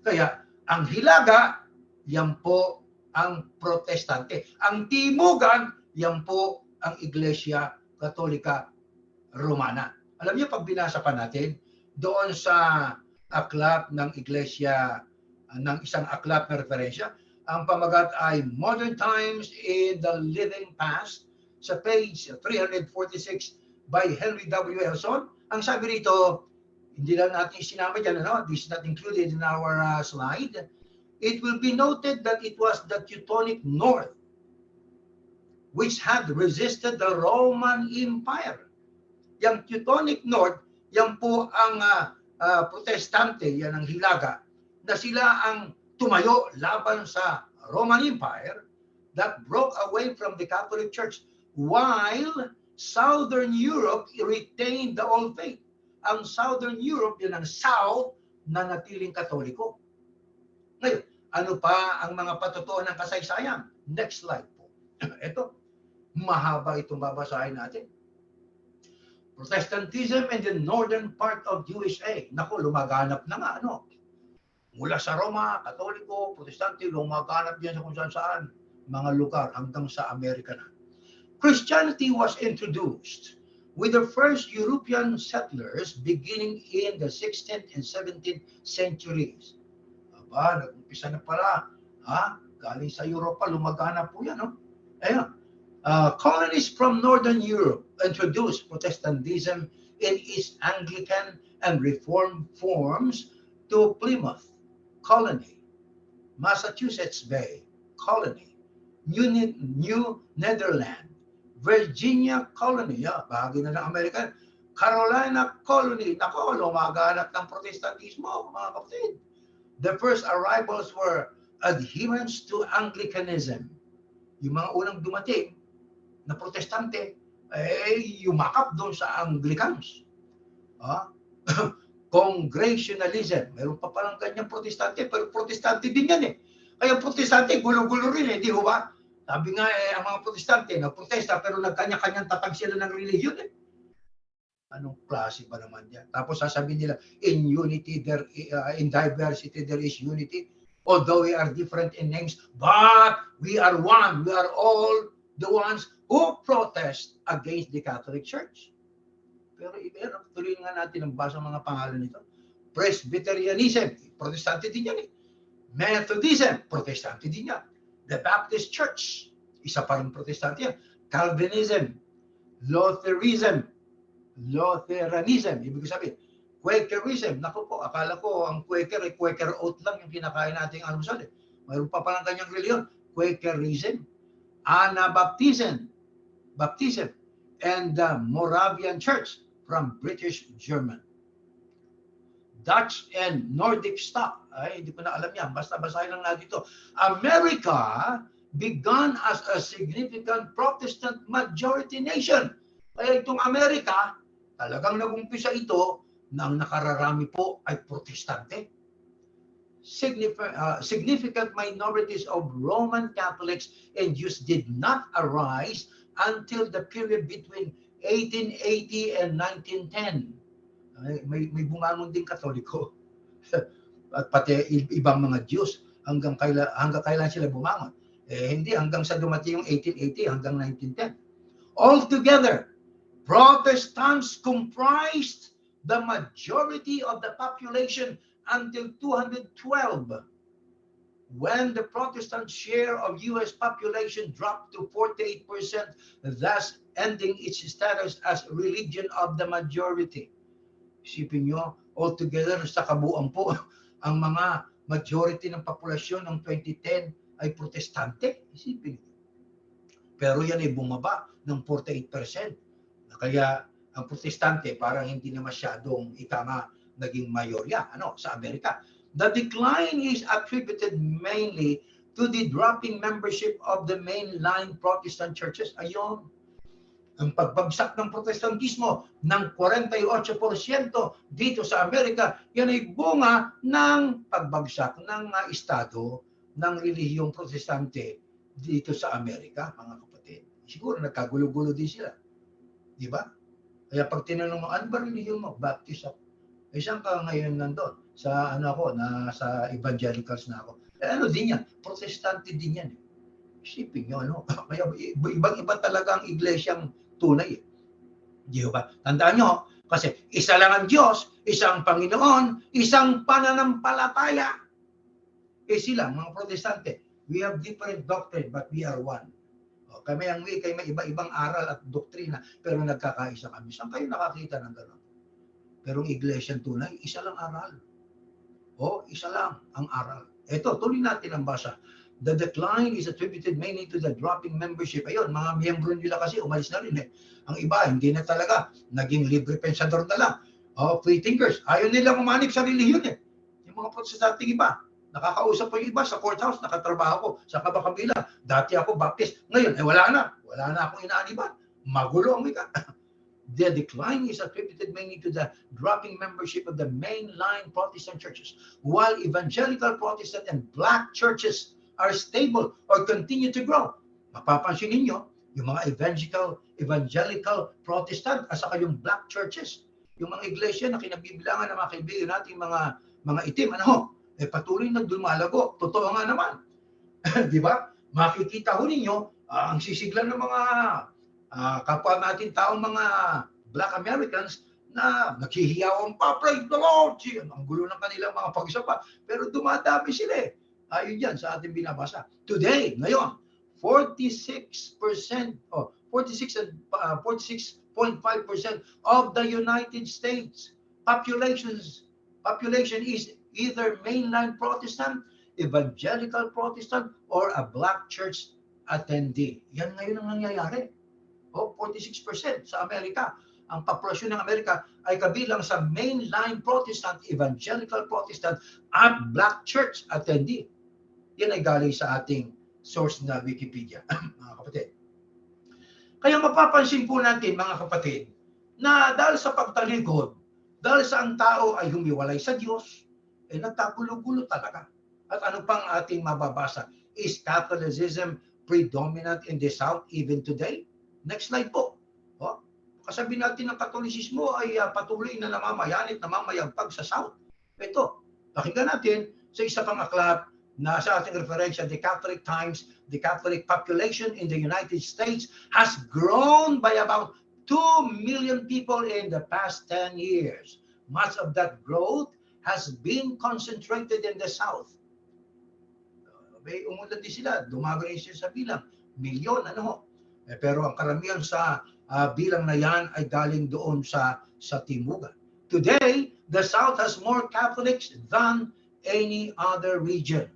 Kaya, ang Hilaga, yan po ang Protestante. Ang Timugan, yan po ang Iglesia Katolika Romana. Alam niyo, pag binasa pa natin, doon sa aklat ng Iglesia, ng isang aklat na referensya, ang pamagat ay Modern Times in the Living Past, sa page 346 by Henry W. Elson. Ang sabi rito, hindi lang natin isinama dyan, this is not included in our slide. It will be noted that it was the Teutonic North which had resisted the Roman Empire. Yung Teutonic North, yan po ang Protestante, yan ang Hilaga, na sila ang tumayo laban sa Roman Empire that broke away from the Catholic Church, while Southern Europe retained the old faith. Ang Southern Europe, yan ang south nanatiling Katoliko. Ngayon, ano pa ang mga patutuo ng kasaysayan? Next slide po. Ito, mahaba itong babasahin natin. Protestantism in the northern part of USA. Naku, lumaganap na nga, ano? Mula sa Roma, Katoliko, Protestante, lumaganap yan sa kung saan mga lugar hanggang sa Amerika na. Christianity was introduced with the first European settlers beginning in the 16th and 17th centuries. Aba, nag-umpisa na pala. Galing sa Europa, lumaganap po yan, no? Ayan. Colonies from Northern Europe introduced Protestantism in its Anglican and Reformed forms to Plymouth Colony, Massachusetts Bay Colony, New Netherland, Virginia Colony, bahagi na ng American, Carolina Colony. Nako, lumaganap ng Protestantismo, mga kapatid. The first arrivals were adherents to Anglicanism. Yung mga unang dumating na protestante, yumakap doon sa Anglicans. Congregationalism. Meron pa palang kanyang protestante, pero protestante din yan eh. Kaya protestante, gulo-gulo rin eh, di ba? Sabi nga ang mga protestante, nagprotesta, pero nagkanya-kanyang tatag sila ng religion eh. Anong klase ba naman yan? Tapos sasabihin nila, in unity, in diversity, there is unity. Although we are different in names, but we are one. We are all the ones who protest against the Catholic Church. Pero tuloy nga natin ang basa mga pangalan nito. Presbyterianism, protestante din yan eh. Methodism, protestante din yan. The Baptist Church, isa pa rin protestante yan. Calvinism, Lutheranism, ibig sabihin, Quakerism, naku po, akala ko ang Quaker ay Quaker oat lang yung kinakain nating almusal eh. Mayroon pa palang kanyang reliyon, Quakerism, Anabaptism, and the Moravian Church from British German. Dutch and Nordic stock. Ay, hindi ko na alam yan. Basta basahin lang natin ito. America began as a significant Protestant majority nation. Kaya itong Amerika, talagang nag-umpisa ito nang nakararami po ay protestante. Significant minorities of Roman Catholics and Jews did not arise until the period between 1880 and 1910. May bumangon din Katoliko at pati ibang mga Jews hanggang kailan sila bumangon. Hindi hanggang sa dumating yung 1880 hanggang 1910. Altogether, Protestants comprised the majority of the population until 212, when the Protestant share of U.S. population dropped to 48%, thus ending its status as religion of the majority. Isipin nyo, altogether sa kabuuan po, ang mga majority ng populasyon ng 2010 ay protestante. Isipin nyo. Pero yan ay bumaba ng 48%. Kaya ang protestante parang hindi na masyadong naging mayorya sa Amerika. The decline is attributed mainly to the dropping membership of the mainline Protestant churches. Ayon, ang pagbagsak ng protestantismo ng 48% dito sa Amerika, yan ay bunga ng pagbagsak ng estado ng relihiyong protestante dito sa Amerika, mga kapatid. Siguro nagkagulo-gulo din sila. Di ba? Kaya pag tinanong mo, ano ba relihiyon mo? Baptist ako. Saan ka ngayon nandun? Sa sa evangelicals na ako. Ano din yan? Protestante din yan. Isipin nyo, Kaya ibang-iba talaga ang iglesyang tunay. Di ba? Tandaan nyo, kasi isa lang ang Diyos, isang Panginoon, isang pananampalataya. Sila, mga protestante, we have different doctrine, but we are one. Kami may iba-ibang aral at doktrina, pero nagkakaisa kami. Saan kayo nakakita ng gano'n? Pero ang iglesyang tunay, isa lang aral. Isa lang ang aral. Ito, tuloy natin ang basa. The decline is attributed mainly to the dropping membership. Ayun, mga miyembro nila kasi umalis na rin eh. Ang iba, hindi na talaga. Naging libre pensador na lang. Free thinkers. Ayaw nila umanib sa relihiyon eh. Yung mga protestante iba. Nakakausap ko yung iba sa courthouse, nakatrabaho ko sa kabakabila. Dati ako Baptist. Ngayon, wala na. Wala na akong inaaniban. Magulo ang wika. The decline is attributed mainly to the dropping membership of the mainline Protestant churches, while evangelical Protestant and black churches are stable or continue to grow. Mapapansin ninyo, yung mga evangelical Protestant at saka yung black churches, yung mga iglesia na kinabibilangan ng mga kaibigan nating mga itim, patuloy na lumalago. Totoo nga naman. Di ba? Makikita ho ninyo, ang sisigla ng mga kapwa natin taong mga Black Americans na naghihiyawan pa, praise the Lord. Ang gulo ng kanilang mga pagsapa. Pero dumadami sila eh. Ayun yan sa ating binabasa. Today, ngayon, 46% or 46.5% of the United States population is either mainline Protestant, evangelical Protestant, or a black church attendee. Yan ngayon ang nangyayari. 46% sa Amerika. Ang populasyon ng Amerika ay kabilang sa mainline Protestant, evangelical Protestant, at black church attendee. Yan ay galing sa ating source na Wikipedia, mga kapatid. Kaya mapapansin po natin, mga kapatid, na dahil sa pagtalikod, dahil sa ang tao ay humiwalay sa Diyos, nagkagulo-gulo talaga. At ano pang ating mababasa? Is Catholicism predominant in the South even today? Next slide po. Kasabi natin ng Katolisismo ay patuloy na namamayagpag sa South. Ito, pakinggan natin sa isa pang aklat na sa ating referensya, The Catholic Times, the Catholic population in the United States has grown by about 2 million people in the past 10 years. Much of that growth has been concentrated in the South. Umulat din sila, dumago rin sila sa bilang, milyon, pero ang karamihan sa bilang na yan ay galing doon sa Timugan. Today, the South has more Catholics than any other region.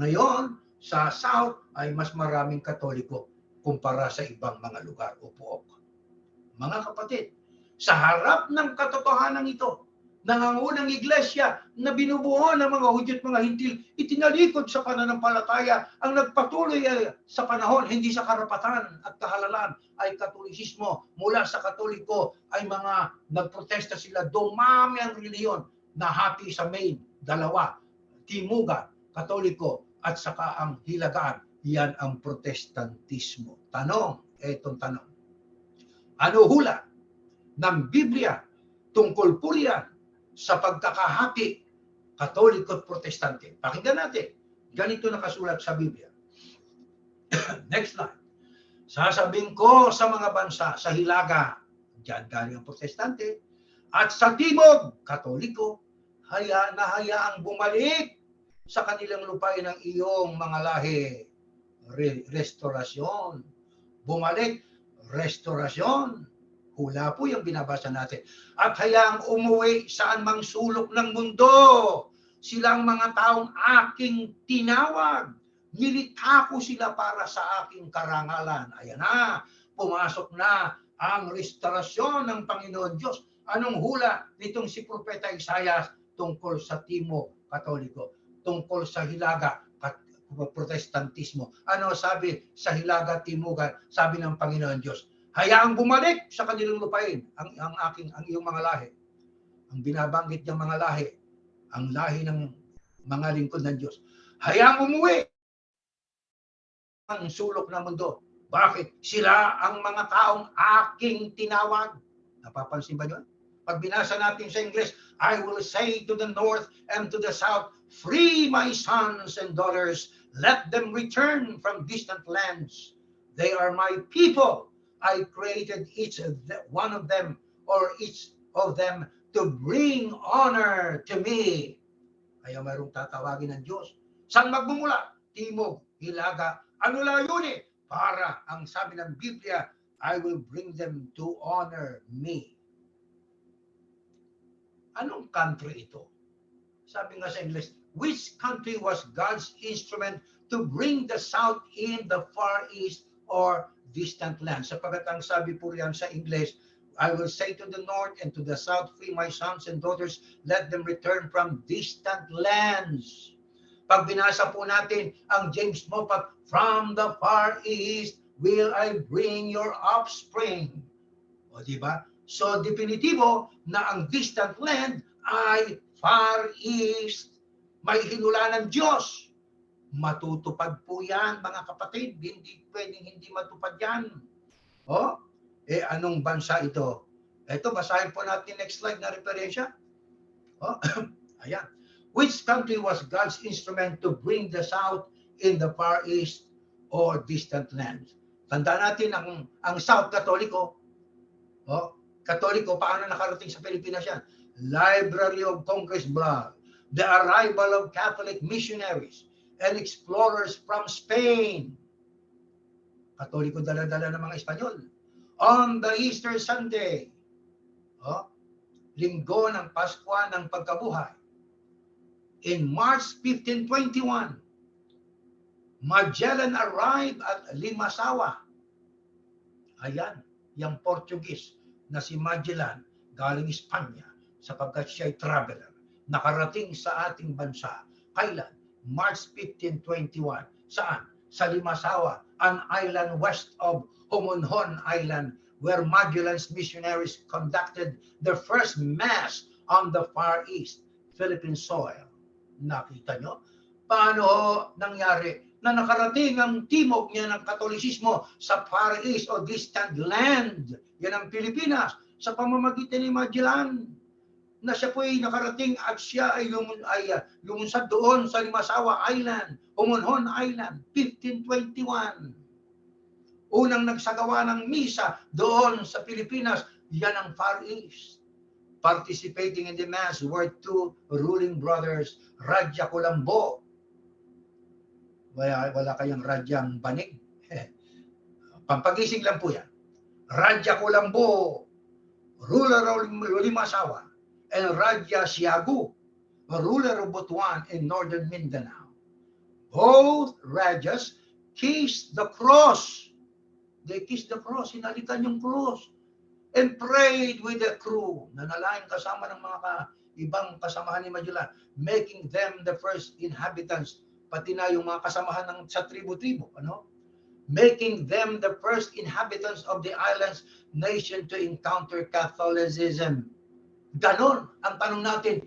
Ngayon, sa South ay mas maraming Katoliko kumpara sa ibang mga lugar o pook. Mga kapatid, sa harap ng katotohanan ito, nangangunang iglesia na binubuo ng mga Hudyo at mga Hintil, itinalikod sa pananampalataya ang nagpatuloy sa panahon, hindi sa karapatan at kahalalan ay Katolisismo. Mula sa Katoliko ay mga nagprotesta sila, dumami ang reliyon na hati sa main, dalawa, Timugan, Katoliko, at saka ang Hilagaan, yan ang Protestantismo. Etong tanong. Ano hula ng Biblia tungkol po yan sa pagkakahati Katoliko at Protestante? Pakinggan natin. Ganito nakasulat sa Biblia. Next slide. Sasabihin ko sa mga bansa sa Hilaga, diyan galing ang Protestante, at sa Timog, Katoliko, hayaang bumalik sa kanilang lupain ng iyong mga lahi. Restorasyon. Bumalik, restorasyon. Hula po yung binabasa natin. At hayaang umuwi saan mang sulok ng mundo. Silang mga taong aking tinawag. Nilikha sila para sa aking karangalan. Ayan na, pumasok na ang restorasyon ng Panginoon Diyos. Anong hula nitong si Propeta Isaias tungkol sa Timog, Katoliko? Tungkol sa Hilaga, Protestantismo. Ano sabi sa Hilaga, Timugan? Sabi ng Panginoon Diyos, hayaang bumalik sa kanilang lupain ang iyong mga lahi. Ang binabanggit niyang mga lahi, ang lahi ng mga lingkod ng Diyos. Hayaang umuwi ang sulok ng mundo. Bakit? Sila ang mga taong aking tinawag. Napapansin ba niyo? Pag binasa natin sa English, I will say to the north and to the south, free my sons and daughters, let them return from distant lands. They are my people. I created each one of them or each of them to bring honor to me. Kaya mayroong tatawagin ng Diyos. Saan magmumula? Timog, Hilaga. Ano layunin? Para ang sabi ng Biblia, I will bring them to honor me. Anong country ito? Sabi nga sa English, which country was God's instrument to bring the South in the Far East or distant land? Sapagat ang sabi po riyan sa English, I will say to the north and to the south, free my sons and daughters, let them return from distant lands. Pag binasa po natin ang James Moffat, from the far east will I bring your offspring. O diba? So, definitibo na ang distant land ay Far East. May hinula ng Diyos. Matutupad po yan, mga kapatid. Hindi pwedeng hindi matupad yan. Oh, anong bansa ito? Ito, basahin po natin next slide na referensya. Oh, ayan. Which country was God's instrument to bring the South in the Far East or distant lands? Tandaan natin ang South Katoliko. Oh, Katoliko, paano nakarating sa Pilipinas yan? Library of Congress blog. The arrival of Catholic missionaries and explorers from Spain. Katoliko dala-dala ng mga Espanyol. On the Easter Sunday, linggo ng Pasko ng pagkabuhay, in March 1521, Magellan arrived at Limasawa. Ayan, yung Portuguese na si Magellan galing Espanya sapagkat siya ay traveler. Nakarating sa ating bansa. Kailan? March 1521. Saan? Sa Limasawa, an island west of Homonhon Island, where Magellan's missionaries conducted their first mass on the Far East Philippine soil. Nakita nyo? Paano nangyari na nakarating ang timog niya ng Katolisismo sa Far East o distant land? Yan ang Pilipinas sa pamamagitan ni Magellan, na siya po ay nakarating at siya ay lumunsad doon sa Limasawa Island, Homonhon Island, 1521. Unang nagsagawa ng misa doon sa Pilipinas, yan ang Far East. Participating in the mass were two ruling brothers, Radya Colambo. Wala kayang Radyang Banig. Pampagising lang po yan. Radya Colambo, ruler of Limasawa, and Radya Siagu, ruler of Butuan in northern Mindanao. Both Rajas kissed the cross. They kissed the cross, hinalikan yung cross, and prayed with the crew. Nanalangin kasama ng mga ibang kasamahan ni Magellan, making them the first inhabitants, pati na yung mga kasamahan sa tribu-tribu, making them the first inhabitants of the island's nation to encounter Catholicism. Ganon ang tanong natin,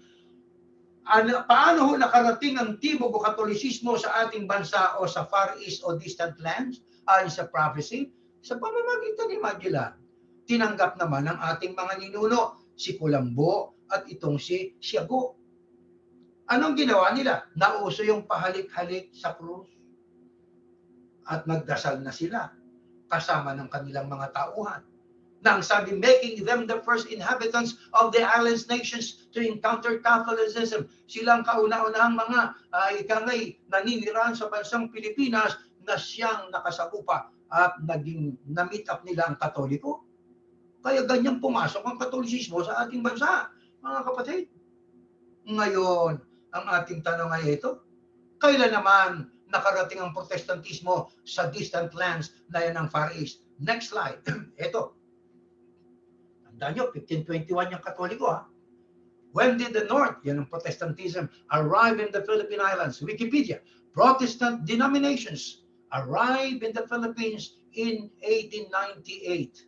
paano nakarating ang tibog o Katolisismo sa ating bansa o sa Far East o distant lands? Ayon sa prophecy, sa pamamagitan ni Magellan. Tinanggap naman ng ating mga ninuno, si Colambo at itong si Siagu. Anong ginawa nila? Nauso yung pahalik-halik sa krus. At nagdasal na sila kasama ng kanilang mga tauhan. Nang sabi, making them the first inhabitants of the island's nations to encounter Catholicism. Silang kauna-unahang mga ikangay naninirahan sa bansang Pilipinas na siyang nakasakupa at na-meet up nila ang Katoliko. Kaya ganyan pumasok ang Katolisismo sa ating bansa, mga kapatid. Ngayon, ang ating tanong ay ito, kailan naman nakarating ang Protestantismo sa distant lands na yan ng Far East? Next slide. Ito. Tandaan nyo, 1521 yung Katoliko, ha? When did the North, yan ang Protestantism, arrive in the Philippine Islands? Wikipedia, Protestant denominations arrived in the Philippines in 1898.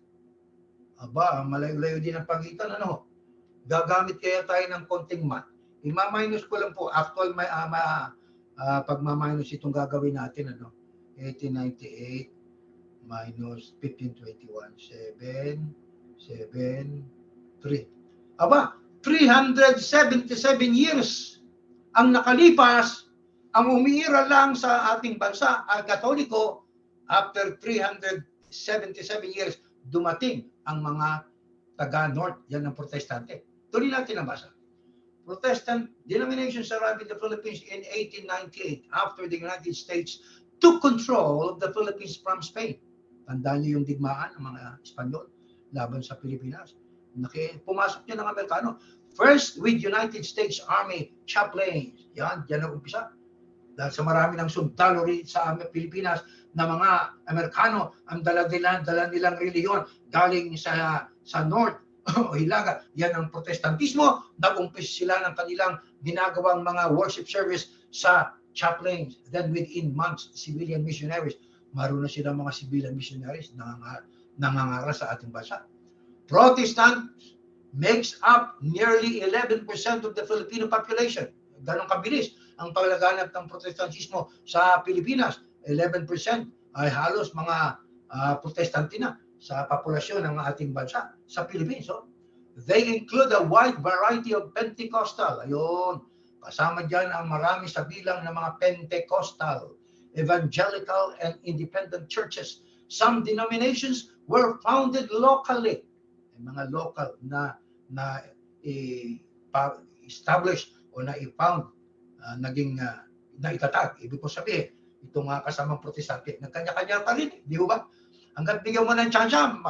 Aba, malayo-layo din ang pagitan, Gagamit kaya tayo ng konting math. Ima-minus ko lang po, actual pagma-minus itong gagawin natin, 1898 minus 1521, 3. Aba, 377 years ang nakalipas, ang umiira lang sa ating bansa, ang Katoliko. After 377 years, dumating ang mga taga-North, yan ang Protestante. Tuloy natin ang basa. Protestant denominations arrived in the Philippines in 1898 after the United States took control of the Philippines from Spain. Tandaan niyo yung digmaan ng mga Espanyol laban sa Pilipinas. Pumasok niya ng Amerikano. First with United States Army chaplains. Yan ang umpisa. Dahil sa marami ng sundalo sa Pilipinas na mga Amerikano, ang dala nilang reliyon galing sa North o Hilaga. Yan ang Protestantismo. Nag-umpis sila ng kanilang ginagawang mga worship service sa chaplains. Then within months, civilian missionaries. Marunong sila mga civilian missionaries nangangaral sa ating bansa. Protestant makes up nearly 11% of the Filipino population. Ganon kabilis ang paglaganap ng Protestantismo sa Pilipinas. 11% ay halos mga Protestante na sa populasyon ng ating bansa sa Pilipinas. So, they include a wide variety of Pentecostal. Ayun, kasama dyan ang marami sa bilang ng mga Pentecostal, evangelical, and independent churches. Some denominations were founded locally. Mga local na established o na-found, naging naitatag. Ibig ko sabihin, itong mga kasamang protestante, nagkanya-kanya pa rin. Di ba? Hanggang bigyan mo ng tsansya,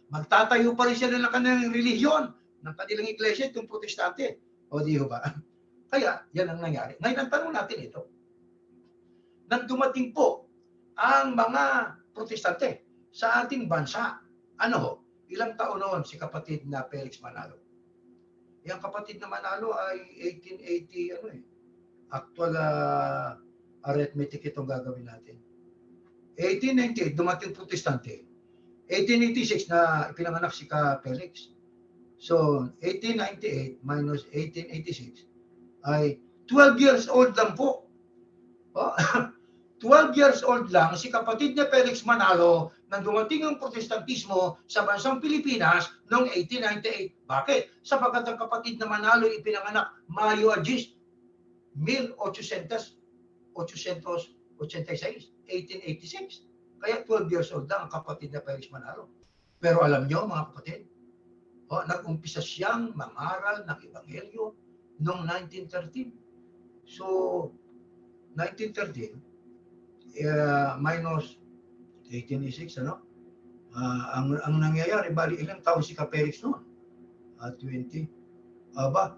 magtatayo pa rin sila ng kanilang relihiyon, ng kanilang iglesia, itong protestante. O di ba? Kaya, yan ang nangyari. Ngayon, ang tanong natin ito. Nang dumating po ang mga protestante sa ating bansa, ano ho? Ilang taon noon si kapatid na Felix Manalo? Yung kapatid na Manalo ay 1880, actual arithmetic itong gagawin natin. 1898, dumating protestante. 1886 na pinanganak si ka Felix. So, 1898 minus 1886 ay 12 years old lang po. Oh, 12 years old lang si kapatid na Felix Manalo nang dumating ang protestantismo sa bansang Pilipinas noong 1898. Bakit? Sapagkat ang kapatid na Manalo ipinanganak Mayo Agis 1886, 1886. Kaya 12 years old lang ang kapatid na Felix Manalo. Pero alam nyo mga kapatid, nag-umpisa siyang mangaral ng Ebanghelyo noong 1913. So, 1913 minus 1886, ano? Ang nangyayari, bali ilang taon si ka Felix noon? 20. Aba,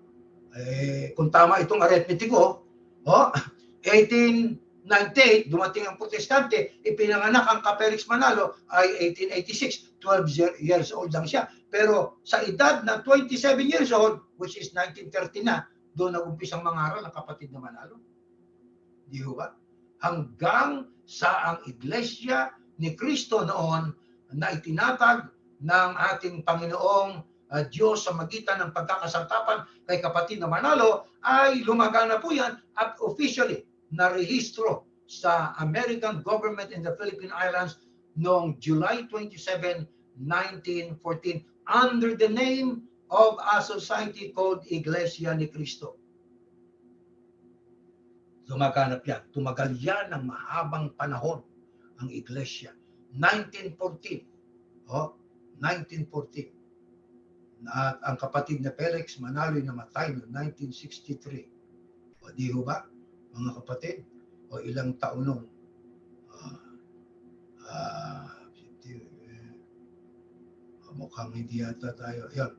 kung tama itong arithmetic ko, 1898, dumating ang protestante, ipinanganak ang ka Felix Manalo ay 1886, 12 years old lang siya. Pero sa edad na 27 years old, which is 1930 na, doon nag-umpisang mangaral ang kapatid na Manalo. Di ba? Hanggang sa ang Iglesia ni Cristo noon na itinatag ng ating Panginoong Diyos sa magitan ng pagkakasangkapan kay kapatid na Manalo ay lumagana po yan at officially narehistro sa American government in the Philippine Islands noong July 27, 1914 under the name of a society called Iglesia ni Cristo. Lumaganap yan. Tumagal yan ng mahabang panahon ang Iglesia. 1914. 1914. At ang kapatid na Felix Manalo namatay noong 1963. O di ho ba, mga kapatid? O ilang taon nung? Mukhang hindi yata tayo. Yan.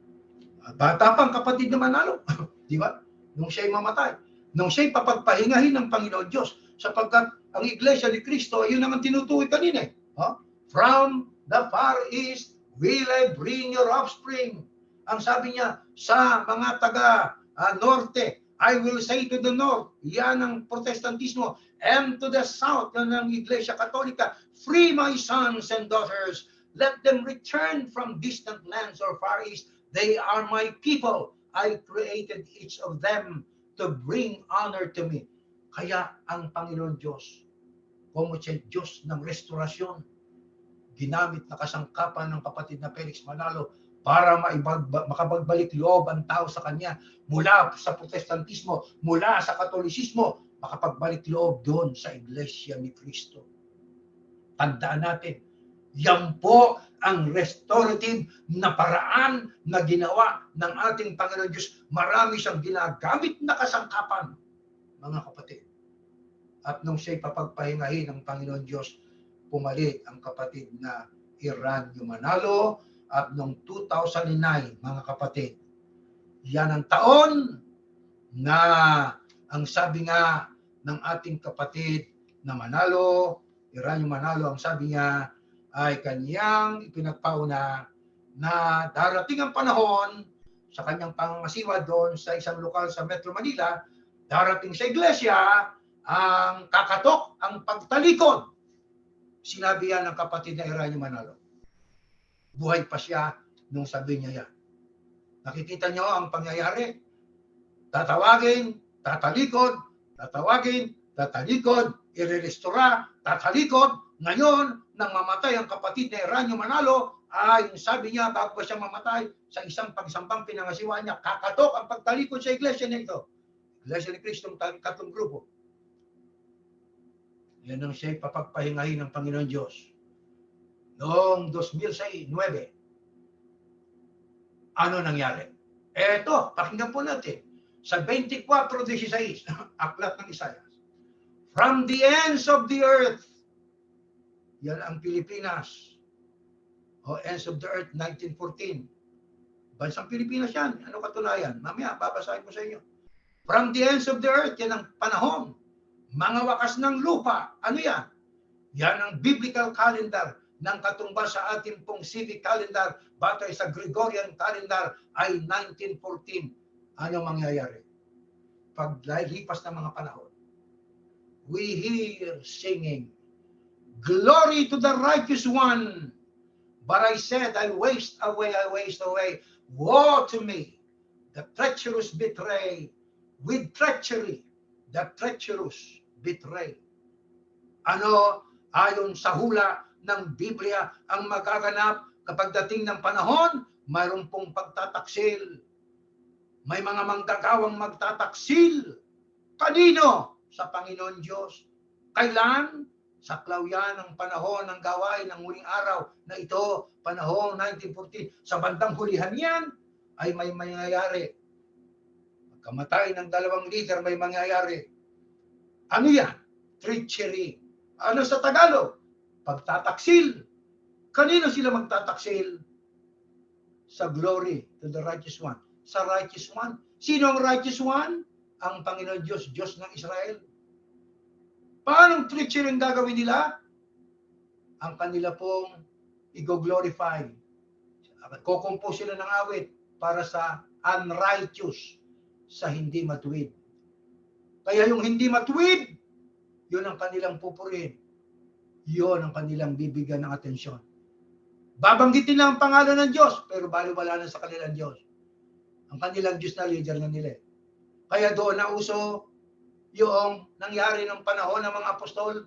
Bata pang kapatid na Manalo. Di ba? Nung siya'y mamatay. Nung siya'y papagpahingahin ng Panginoon Diyos, sapagkat ang Iglesia ni Cristo, yun naman tinutukoy kanina. From the far east will I bring your offspring. Ang sabi niya, sa mga taga-norte, I will say to the north, yan ang protestantismo, and to the south, yan ang Iglesia Katolika, free my sons and daughters, let them return from distant lands or far east. They are my people. I created each of them to bring honor to me. Kaya ang Panginoon Diyos, kung siya Diyos ng restorasyon, ginamit na kasangkapan ng kapatid na Felix Manalo para makapagbalik loob ang tao sa kanya mula sa protestantismo, mula sa katolisismo, makapagbalik loob doon sa Iglesia ni Cristo. Tandaan natin, yan po ang restorative na paraan na ginawa ng ating Panginoon Diyos. Marami siyang ginagamit na kasangkapan, mga kapatid. At nung siya'y papagpahingahin ng Panginoon Diyos, pumalit ang kapatid na Eranio Manalo. At noong 2009, mga kapatid, yan ang taon na ang sabi nga ng ating kapatid na Manalo, Eranio Manalo, ang sabi niya ay kanyang ipinagpauna na darating ang panahon sa kanyang pangasiwa doon sa isang lokal sa Metro Manila, darating sa iglesia ang kakatok, ang pagtalikod. Sinabi yan ng kapatid na Eranio Manalo. Buhay pa siya nung sabi niya yan. Nakikita niyo ang pangyayari? Tatawagin, tatalikod, tatawagin, tatalikod, irerestora, tatalikod. Ngayon, nang mamatay ang kapatid ni Eranio Manalo, ay sabi niya bago pa siya mamatay, sa isang pagsambang pinangasiwa niya, kakatok ang pagtalikod sa iglesia na ito. Iglesia ni Cristo, tatlong grupo. Yan ang siya'y papagpahingahin ng Panginoon Diyos. Noong 2009, ano nangyari? Eto, pakinggan po natin. Sa 24:16, aklat ng Isaiah. From the ends of the earth, yan ang Pilipinas. O ends of the earth, 1914. Bansang Pilipinas yan. Ano katunayan? Mamaya, babasahin ko sa inyo. From the ends of the earth, yan ang panahon. Mga wakas ng lupa. Ano yan? Yan ang biblical calendar ng katumbas sa ating pong civic calendar batay sa Gregorian calendar ay 1914. Ano mangyayari? Paglipas ng mga panahon, we hear singing, glory to the righteous one. But I said, I waste away, woe to me, the treacherous betray, with treachery, the treacherous betray. Ano, ayon sa hula ng Biblia, ang magaganap kapag dating ng panahon, mayroon pong pagtataksil. May mga manggagawang magtataksil. Kanino? Sa Panginoon Diyos. Kailan? Saklaw yan ang panahon ng gawain ng huling araw na ito, panahon 1914. Sa bandang hulihan yan, ay may mangyayari. Pagkamatay ng 2 leader, may mangyayari. Ano yan? Treachery. Ano sa Tagalog? Pagtataksil. Kanino sila magtataksil? Sa glory to the righteous one. Sa righteous one. Sino ang righteous one? Ang Panginoon Diyos, Diyos ng Israel. Paano treachery ang gagawin nila? Ang kanila pong i-glorify. Kukumpos sila ng awit para sa unrighteous, sa hindi matuwid. Kaya yung hindi matuwid, yun ang kanilang pupurihin. Yun ang kanilang bibigyan ng atensyon. Babanggitin lang ang pangalan ng Diyos, pero baliwala na sa kanilang Diyos. Ang kanilang Diyos na leader na nila. Kaya doon na uso yung nangyari ng panahon ng mga apostol,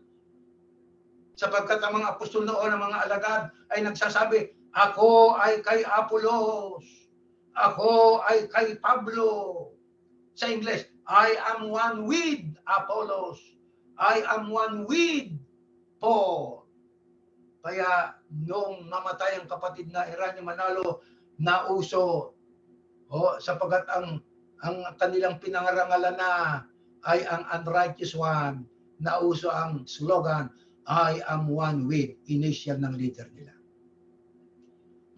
sapagkat ang mga apostol noon, ang mga alagad, ay nagsasabi, ako ay kay Apolos, ako ay kay Pablo. Sa English, I am one with Apollos, I am one with Paul. Kaya nung namatay ang kapatid na Eranio Manalo, nauso, sapagkat ang kanilang pinangarangalan na ay ang unrighteous one, nauso ang slogan, I am one with, initial ng leader nila.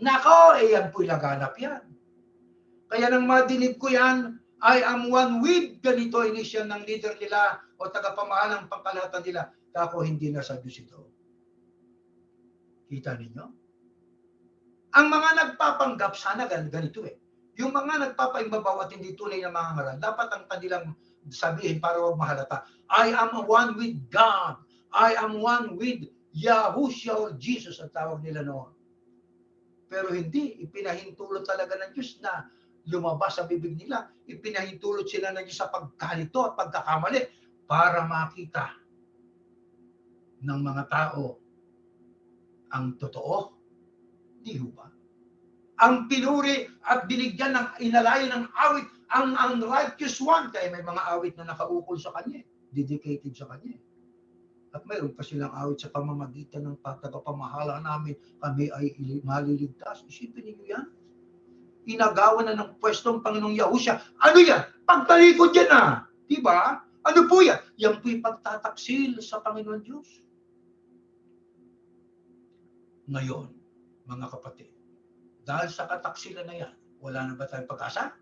Nako, yan po'y laganap yan. Kaya nang madinig ko yan, I am one with, ganito initial ng leader nila o tagapamahalang pangkalahatan nila, kako hindi na sa Diyos ito. Kita ninyo? Ang mga nagpapanggap, sana ganito eh. Yung mga nagpapaimbabaw at hindi tunay na mga ngaral, dapat ang kanilang sabihin para huwag mahalata, I am one with God. I am one with Yahushua or Jesus ang tawag nila noon. Pero hindi, ipinahintulot talaga ng Diyos na lumabas sa bibig nila. Ipinahintulot sila ng Diyos sa pagkalito at pagkakamali para makita ng mga tao ang totoo. Di ba? Ang pinuri at binigyan ng inalayan ng awit ang unrighteous one. Kaya may mga awit na nakaukol sa kanya, dedicated sa kanya. At mayroon pa silang awit sa pamamagitan ng pagkapamahala namin, kami ay maliligtas. Isipin niyo yan. Inagawa na ng pwestong Panginoong Yahushua. Ano yan? Pagtalikod yan na. Diba? Ano po yan? Yan po'y pagtataksil sa Panginoon Diyos. Ngayon, mga kapatid, dahil sa kataksilan na yan, wala na ba tayong pag-asa?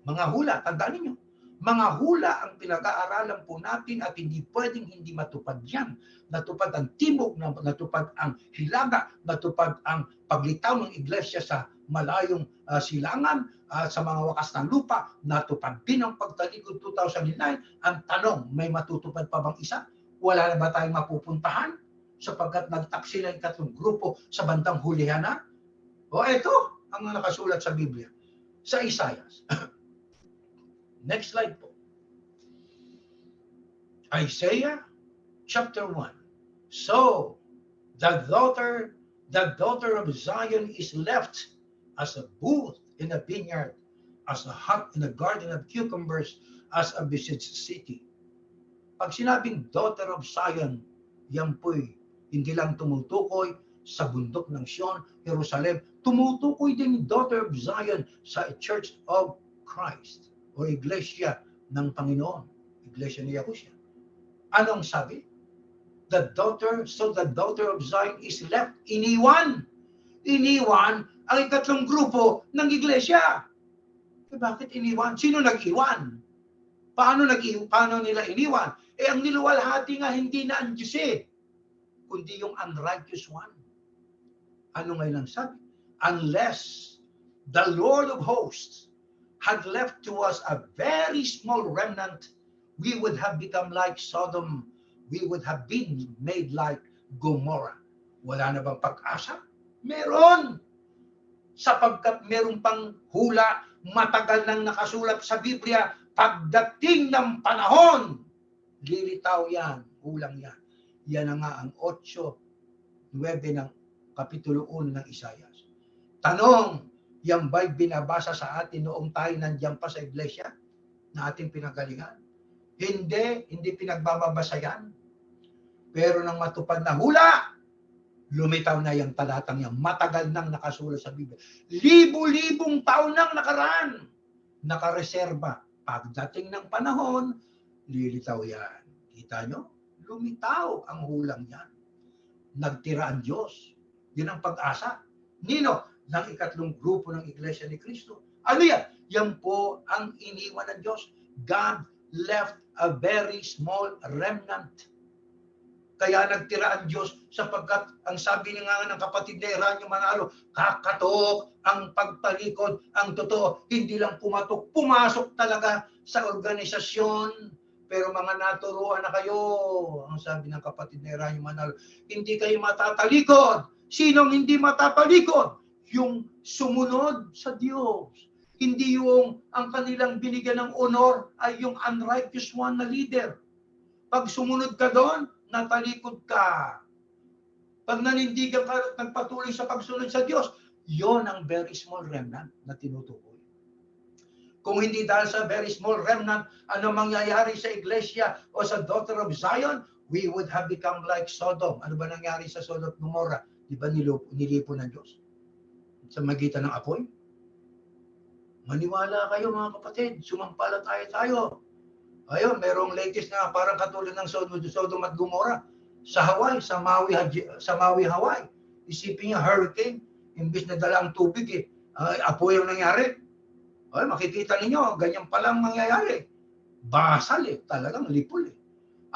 Mga hula, tandaan ninyo, mga hula ang pinag-aaralan po natin at hindi pwedeng hindi matupad yan. Natupad ang timog, natupad ang hilaga, natupad ang paglitaw ng iglesia sa malayong silangan, sa mga wakas ng lupa, natupad din ang pagtalikod 2009. Ang tanong, may matutupad pa bang isa? Wala na ba tayong mapupuntahan? Sapagkat nagtaksilan 3 grupo sa bandang hulihan na? O ito ang nakasulat sa Biblia, sa Isaiah. Next slide po. Isaiah chapter 1. So, the daughter of Zion is left as a booth in a vineyard, as a hut in a garden of cucumbers, as a besieged city. Pag sinabing daughter of Zion, yan po'y hindi lang tumutukoy sa bundok ng Sion, Jerusalem, tumutukoy din daughter of Zion sa Church of Christ o Iglesia ng Panginoon, Iglesia ni Yahushua. Anong sabi? The daughter of Zion is left, iniwan. Iniwan ang ikatlong grupo ng iglesia. Bakit iniwan? Sino nag-iwan? Paano nila iniwan? Ang niluwalhati nga hindi na ang Diyos kundi yung unrighteous one. Ano ngayon ang sabi? Unless the Lord of hosts had left to us a very small remnant, we would have become like Sodom. We would have been made like Gomorrah. Wala na bang pag-asa? Meron! Sapagkat meron pang hula, matagal nang nakasulat sa Biblia, pagdating ng panahon, lilitaw yan, hulang yan. Yan na nga ang 8:9 ng Kapitulo 1 ng Isaiah. Tanong, yan ba'y binabasa sa atin noong tayo nandiyan pa sa iglesia na ating pinagalingan? Hindi pinagbabasa yan. Pero nang matupad na hula, lumitaw na yung talatang yan. Matagal nang nakasulat sa Biblia. Libu-libong taon nang nakaraan. Nakareserba. Pagdating ng panahon, lilitaw yan. Kita nyo? Lumitaw ang hulang yan. Nagtira ang Diyos. Yun ang pag-asa. Nino? Ng ikatlong grupo ng Iglesia ni Cristo. Ano yan? Yan po ang iniwan ng Diyos. God left a very small remnant. Kaya nagtira ang Diyos sapagkat ang sabi nga ng kapatid na Eranio Manalo, kakatok ang pagtalikod, ang totoo, hindi lang pumatok, pumasok talaga sa organisasyon. Pero mga naturuan na kayo, ang sabi ng kapatid na Eranio Manalo, hindi kayo matatalikod. Sinong hindi matatalikod? Yung sumunod sa Diyos. Hindi yung ang kanilang binigyan ng honor ay yung unrighteous one na leader. Pag sumunod ka doon, natalikod ka. Pag nanindigan ka at nagpatuloy sa pagsunod sa Diyos, yon ang very small remnant na tinutukoy. Kung hindi dahil sa very small remnant, ano mangyayari sa iglesia o sa daughter of Zion, we would have become like Sodom. Ano ba nangyari sa Sodom at Gomorrah? Di ba nilipo ng Diyos? Sa magitan ng apoy? Maniwala kayo mga kapatid, sumampalataya tayo. Ayun, merong latest na parang katulad ng Sodom at Gomorrah sa Hawaii, sa Maui, Hawaii. Isipin niyo, hurricane, imbis na dala ang tubig apoy ang nangyari. Ay, makikita ninyo, ganyan palang mangyayari. Basal talagang lipol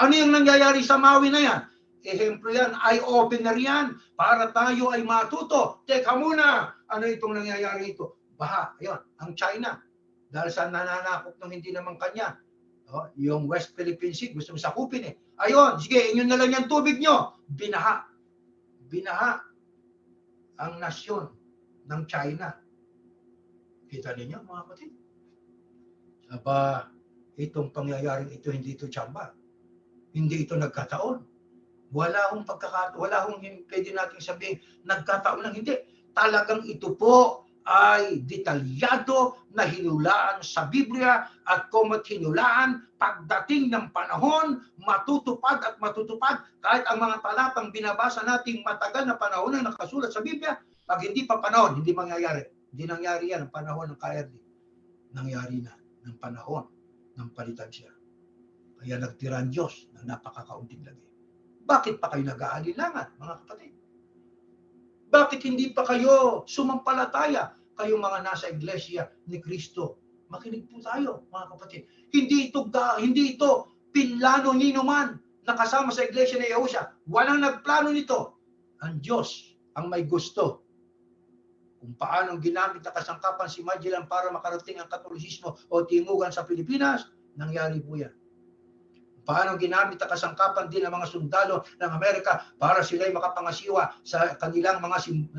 Ano yung nangyayari sa Maui na yan? Ehemplo yan, eye-opener yan, para tayo ay matuto. Teka muna, ano itong nangyayari ito? Baha, ayun, ang China. Dahil sa nananakop ng hindi naman kanya, yung West Philippine Sea, gusto mo sakupin Ayun, sige, inyo na lang yung tubig nyo. Binaha. Binaha ang nasyon ng China. Kita ninyo, mga kapatid? Aba, itong pangyayaring ito, hindi ito tsamba. Hindi ito nagkataon. Wala hong pwede natin sabihin, nagkataon lang, hindi. Talagang ito po ay detalyado na hinulaan sa Biblia at kumat hinulaan, pagdating ng panahon, matutupad at matutupad. Kahit ang mga talatang binabasa nating matagal na panahon na nakasulat sa Biblia, pag hindi pa panahon, hindi mangyayari. Hindi nangyari yan ang panahon ng KRD. Nangyari na ng panahon ng palitan siya. Kaya nagtira ang Diyos na napakakaunting lagi. Bakit pa kayo nag-aalinlangan, mga kapatid? Bakit hindi pa kayo sumampalataya? Kayo mga nasa iglesia ni Kristo. Makinig po tayo, mga kapatid. Hindi ito pinlano ni numan na kasama sa iglesia ni Yahushua. Walang nagplano nito. Ang Diyos ang may gusto. Kung paano ginamit na kasangkapan si Magellan para makarating ang Katolisismo o timugan sa Pilipinas, nangyari po yan. Paano ginamit ang kasangkapan din ng mga sundalo ng Amerika para sila'y makapangasiwa sa kanilang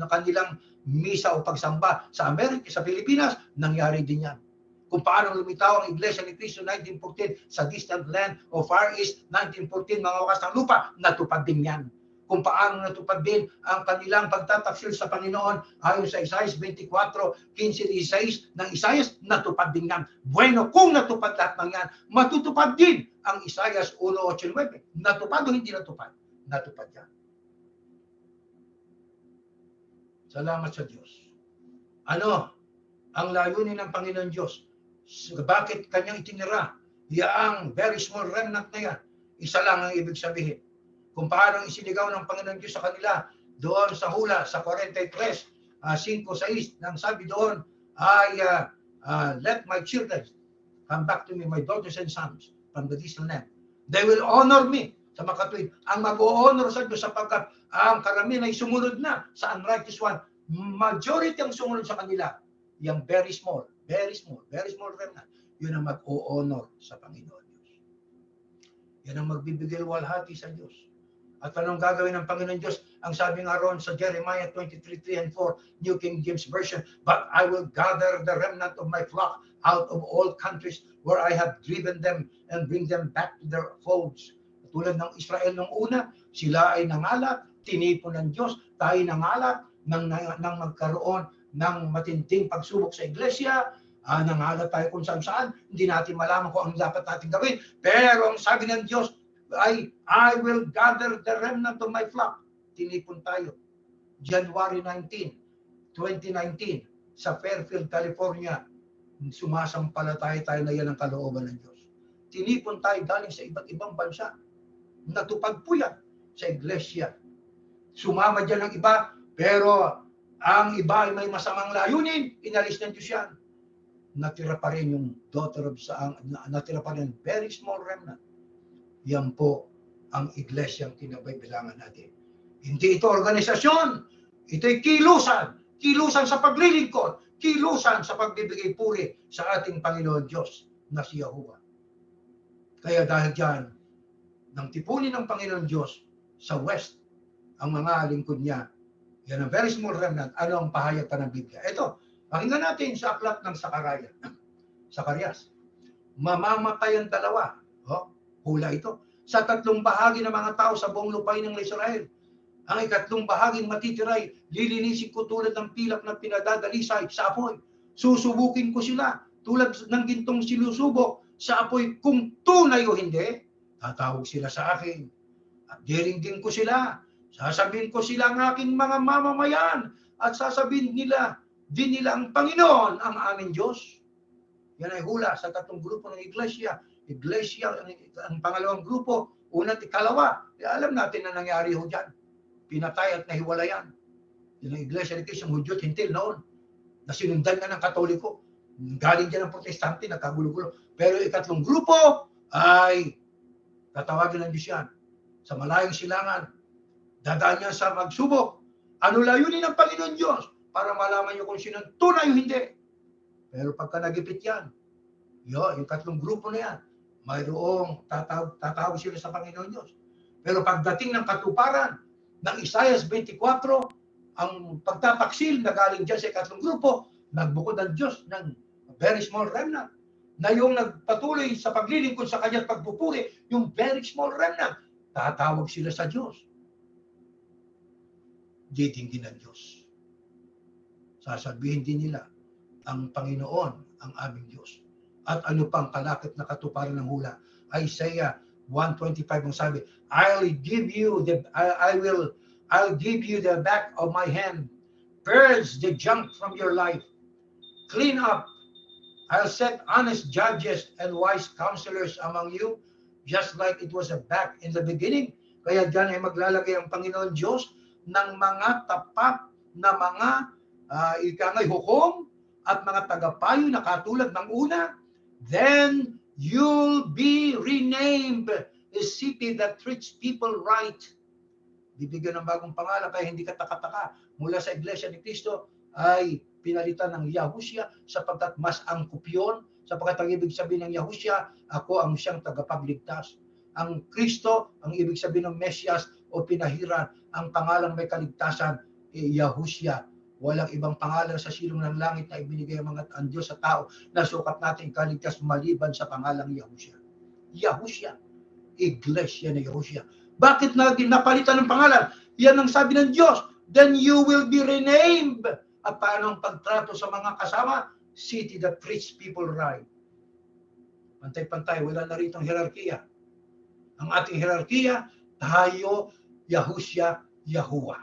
kanilang misa o pagsamba sa Amerika, sa Pilipinas, nangyari din yan. Kung paano lumitaw ang Iglesia ni Cristo 1914 sa distant land o Far East 1914, mga wakas ng lupa, natupad din yan. Kung paano natupad din ang kanilang pagtataksil sa Panginoon ayon sa Isaias 24:15-16 ng Isaias, natupad din yan. Bueno, kung natupad lahat ng yan, matutupad din ang Isaias 1:8-9. Natupad o hindi natupad? Natupad yan. Salamat sa Diyos. Ano ang layunin ng Panginoon Diyos? Bakit kanyang itinira? Yaang very small remnant na yan. Isa lang ang ibig sabihin. Kung paano isinigaw ng Panginoon Diyos sa kanila doon sa hula sa 43:5-6 nang sabi doon ay let my children come back to me, my daughters and sons from the distant land. They will honor me. Sa makatuwid, ang mag-o-honor sa Diyos sapagkat ang karamihan ay sumunod na sa unrighteous one. Majority ang sumunod sa kanila. Yung very small remnant. Yun ang mag-o-honor sa Panginoon Diyos. Yan ang magbibigay walhati sa Diyos. At anong gagawin ng Panginoon Diyos? Ang sabi nga roon sa Jeremiah 23:3-4, New King James Version, but I will gather the remnant of my flock out of all countries where I have driven them and bring them back to their folds. Tulad ng Israel nung una, sila ay nangalat, tinipon ng Diyos, tayo nangalat nang magkaroon ng matinding pagsubok sa iglesia, nangalat tayo kung saan, hindi natin malaman kung ano dapat natin gawin. Pero ang sabi ng Diyos, I will gather the remnant of my flock. Tinipon tayo. January 19, 2019, sa Fairfield, California, sumasampalataya tayo na yan ang kalooban ng Diyos. Tinipon tayo galing sa iba't ibang bansa. Natupad po yan sa iglesia. Sumama dyan ang iba, pero ang iba ay may masamang layunin, inalis ng Diyos yan. Natira pa rin yung natira pa rin very small remnant. Yan po ang iglesyang kinabibilangan natin. Hindi ito organisasyon, ito'y kilusan. Kilusan sa paglilingkod, kilusan sa pagbibigay puri sa ating Panginoon Diyos na si Yahuwah. Kaya dahil dyan, nang tipunin ng Panginoon Diyos sa West, ang mga lingkod niya, yan ang very small remnant. Ano ang pahayag pa ng Biblia? Ito, pakinggan natin sa aklat ng Sakarias. Mamamatay ang dalawa. Hula ito. Sa 3 bahagi ng mga tao sa buong lupain ng Israel. Ang 3 bahaging matitiray, lilinisin ko tulad ng pilak na pinadadalisay sa apoy. Susubukin ko sila tulad ng gintong sinusubok sa apoy. Kung tunay o hindi, tatawag sila sa akin. At diringgin ko sila. Sasabihin ko sila ang aking mga mamamayan. At sasabihin nila, din nila ang Panginoon ang aming Diyos. Yan ay hula sa 3 grupo ng iglesia. Ang pangalawang grupo, una at ikalawa. Alam natin na nangyari ho dyan. Pinatay at nahiwalayan. Yan ang iglesia ni Cristo, Hudyo at Hintil noon. Nasinundan nga ng Katoliko. Galing dyan ang Protestante, nagkagulo-gulo. Pero 3 grupo ay tatawagin ng Diyos yan. Sa malayong silangan, dadaan niya sa magsubok. Ano layunin ng Panginoon Diyos? Para malaman niyo kung sino tunay o hindi. Pero pagka nagipit yan, yung 3 grupo na yan, mayroong tatawag sila sa Panginoon Diyos. Pero pagdating ng katuparan ng Isaias 24, ang pagtataksil na galing dyan sa 3 grupo, nagbukod ang Diyos ng very small remnant. Na yung nagpatuloy sa paglilingkod sa kanyang pagpupuri, yung very small remnant, tatawag sila sa Diyos. Ditinggin ng Diyos. Sasabihin din nila, ang Panginoon ang aming Diyos. At ano pang kalakip na katuparan ng hula? Isaiah 1:25 ang sabi, I'll give you the back of my hand, purge the junk from your life, clean up. I'll set honest judges and wise counselors among you, just like it was back in the beginning. Kaya dyan ay maglalagay ang Panginoon Diyos ng mga tapat na mga ikangay hukom at mga tagapayo na katulad ng una. Then you'll be renamed a city that treats people right. Bibigyan ng bagong pangalan kaya hindi ka taka-taka. Mula sa Iglesia ni Cristo ay pinalitan ng Yahushua sapagkat mas angkop yun. Sapagkat ang ibig sabihin ng Yahushua, ako ang siyang tagapagligtas. ang Kristo, ang ibig sabihin ng Mesyas o pinahiran, ang pangalang may kaligtasan, Yahushua. Walang ibang pangalan sa silong ng langit na ibinigay ang Diyos sa tao na sukat natin kaligtas maliban sa pangalang Yahushua. Yahushua. Iglesia ni Yahushua. Bakit napalitan ng pangalan? Yan ang sabi ng Diyos. Then you will be renamed. At paano ang pagtrato sa mga kasama? City that rich people ride. Pantay-pantay, wala na rito ang hierarkiya. Ang ating hierarkiya, tayo, Yahushua, Yahuwah.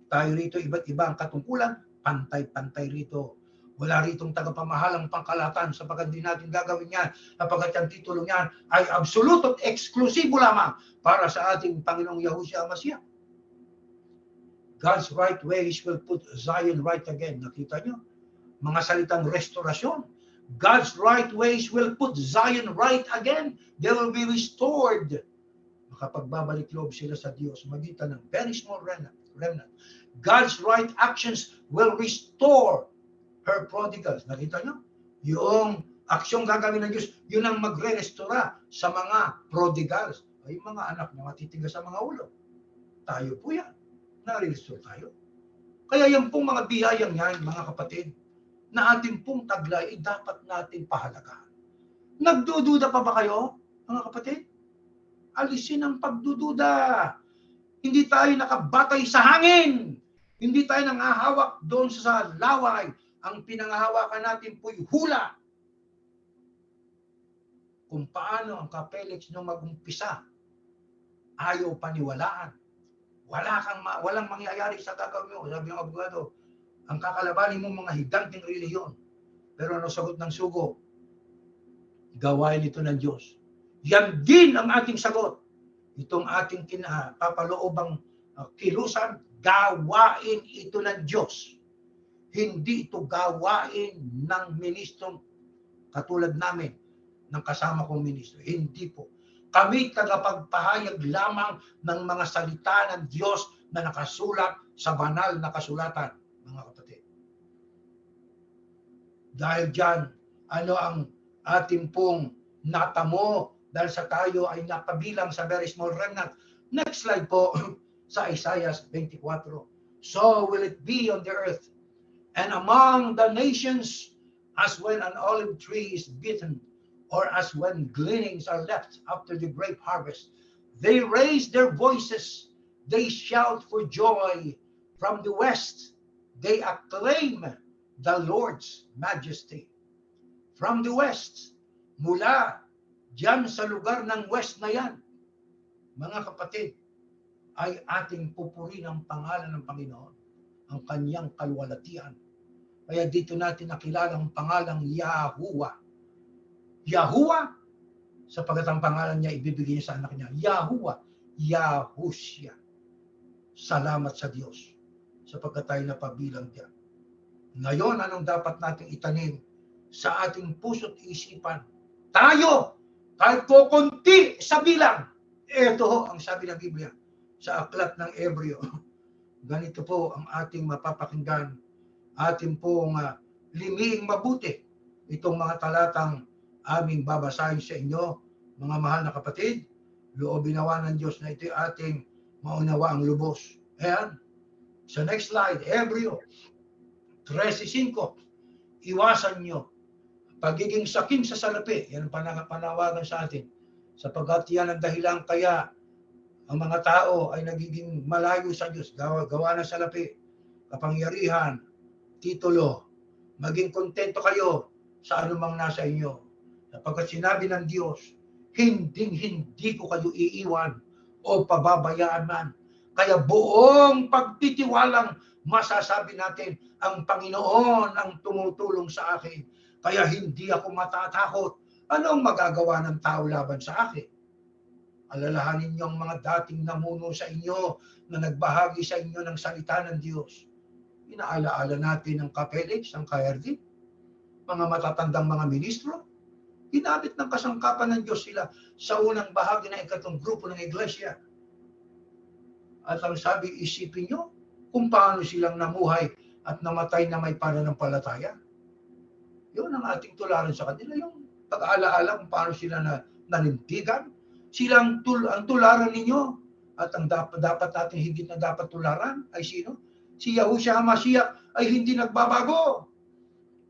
Tayo rito, iba't iba ang katungkulan, pantay-pantay rito. Wala ritong tagapamahalang pangkalatan sapagkat hindi natin gagawin yan, sapagkat ang titulo niyan ay absoluto at eksklusibo lamang para sa ating Panginoong Yahushua Mashiach. God's right ways will put Zion right again. Nakita nyo? Mga salitang restorasyon. God's right ways will put Zion right again. They will be restored. Makapagbabalik loob sila sa Diyos magitan ng very small remnant. God's right actions will restore her prodigals. Nakita nyo? Yung aksyong gagawin ng Diyos, yun ang magre-restora sa mga prodigals. Ay mga anak na matitigas sa mga ulo. Tayo po yan. Na-restore tayo. Kaya yung pong mga biyayang yan, mga kapatid, na ating pong taglay, dapat natin pahalagahan. Nagdududa pa ba kayo, mga kapatid? Alisin ang pagdududa. Hindi tayo nakabatay sa hangin. Hindi tayo nangahawak doon sa laway. Ang pinangahawakan natin po'y hula. Kung paano ang Kapelix nung mag-umpisa, ayaw paniwalaan. Walang mangyayari sa gagawin mo. Sabi ng abogado, ang kakalabanin mo mga higanting reliyon. Pero ano sagot ng sugo? Gawain ito ng Diyos. Yan din ang ating sagot. Itong ating papaloobang kilusan, gawain ito ng Diyos. Hindi ito gawain ng ministrong katulad namin, ng kasama kong ministro. Hindi po. Kami tagapagpahayag lamang ng mga salita ng Diyos na nakasulat sa banal na kasulatan, mga kapatid. Dahil dyan, ano ang ating pong natamo dahil sa tayo ay napabilang sa very small remnant. Next slide po sa Isaiah 24. So will it be on the earth and among the nations as when an olive tree is beaten, or as when gleanings are left after the grape harvest. They raise their voices, they shout for joy. From the west, they acclaim the Lord's majesty. From the west, mula dyan sa lugar ng west na yan, mga kapatid, ay ating pupurihin ang pangalan ng Panginoon, ang kanyang kaluwalhatian. Kaya dito natin nakilala ang pangalang Yahuwah. Yahuwah, sapagat ang pangalan niya ibibigay niya sa anak niya. Yahuwah, Yahushua. Salamat sa Diyos sapagkat tayo napabilang diyan. Ngayon, anong dapat nating itanim sa ating puso't isipan? Tayo, kahit po konti sa bilang. Ito ho ang sabi ng Biblia sa aklat ng Hebreo. Ganito po ang ating mapapakinggan, ating pong limiing mabuti itong mga talatang aming babasahin sa inyo, mga mahal na kapatid. Loobin nawa ng Diyos na ito'y ating maunawa ang lubos. Ayan. Sa next slide, Hebreo 13:5. Iwasan nyo pagiging sakim sa salapi. Yan ang panawagan sa atin. Sapagkat yan ang dahilan kaya ang mga tao ay nagiging malayo sa Diyos. Gawa ng salapi, kapangyarihan, titulo. Maging kontento kayo sa anumang nasa inyo. Sapagkat sinabi ng Diyos, hindi ko kayo iiwan o pababayaan man. Kaya buong pagtitiwalang masasabi natin, ang Panginoon ang tumutulong sa akin. Kaya hindi ako matatakot. Anong magagawa ng tao laban sa akin? Alalahanin niyo ang mga dating namuno sa inyo na nagbahagi sa inyo ng salita ng Diyos. Inaalaala natin ang Kapelix, ang KRD, mga matatandang mga ministro. Ginamit ng kasangkapan ng Diyos sila sa unang bahagi ng ikatong grupo ng iglesia. At ang sabi, isipin nyo kung paano silang namuhay at namatay na may pananampalataya. Yun ang ating tularan sa kanila, yung pag-aalaala kung paano sila nanindigan Silang ang tularan ninyo. At ang dapat natin higit na dapat tularan ay sino? Si Yahushua HaMashiach ay hindi nagbabago.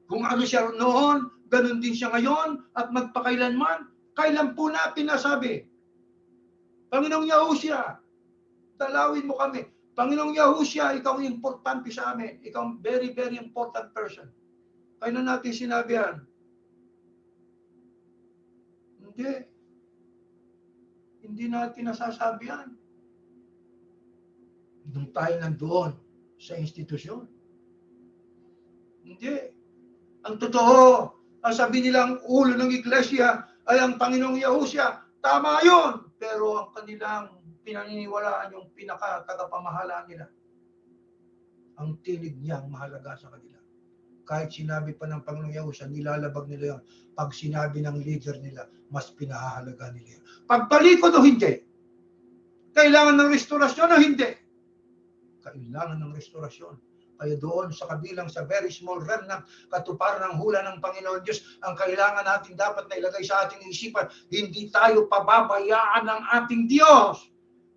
Kung ano siya noon, ganun din siya ngayon at magpakailanman. Kailan po natin nasabi? Panginoong Yahushua, dalawin mo kami. Panginoong Yahushua, ikaw ang importante sa amin. Ikaw ang very, very important person. Kailan natin sinabi yan? Hindi. Hindi natin nasasabi yan. Nung tayo nandoon sa institusyon. Hindi. Ang totoo, ang sabi nilang ulo ng iglesia ay ang Panginoong Yahushua. Tama yun. Pero ang kanilang pinaniniwalaan yung pinaka-tagapamahalaan nila. Ang tinig niya ang mahalaga sa kanila. Kahit sinabi pa ng Panginoong Yahushua, nilalabag nila yun. Pag sinabi ng leader nila, mas pinahahalaga nila yun. Pagpalikod o hindi? Kailangan ng restorasyon o hindi? Kailangan ng restorasyon. Kaya doon sa kabilang sa very small realm ng katuparan ng hula ng Panginoon Diyos, ang kailangan natin dapat na ilagay sa ating isipan, hindi tayo pababayaan ng ating Diyos.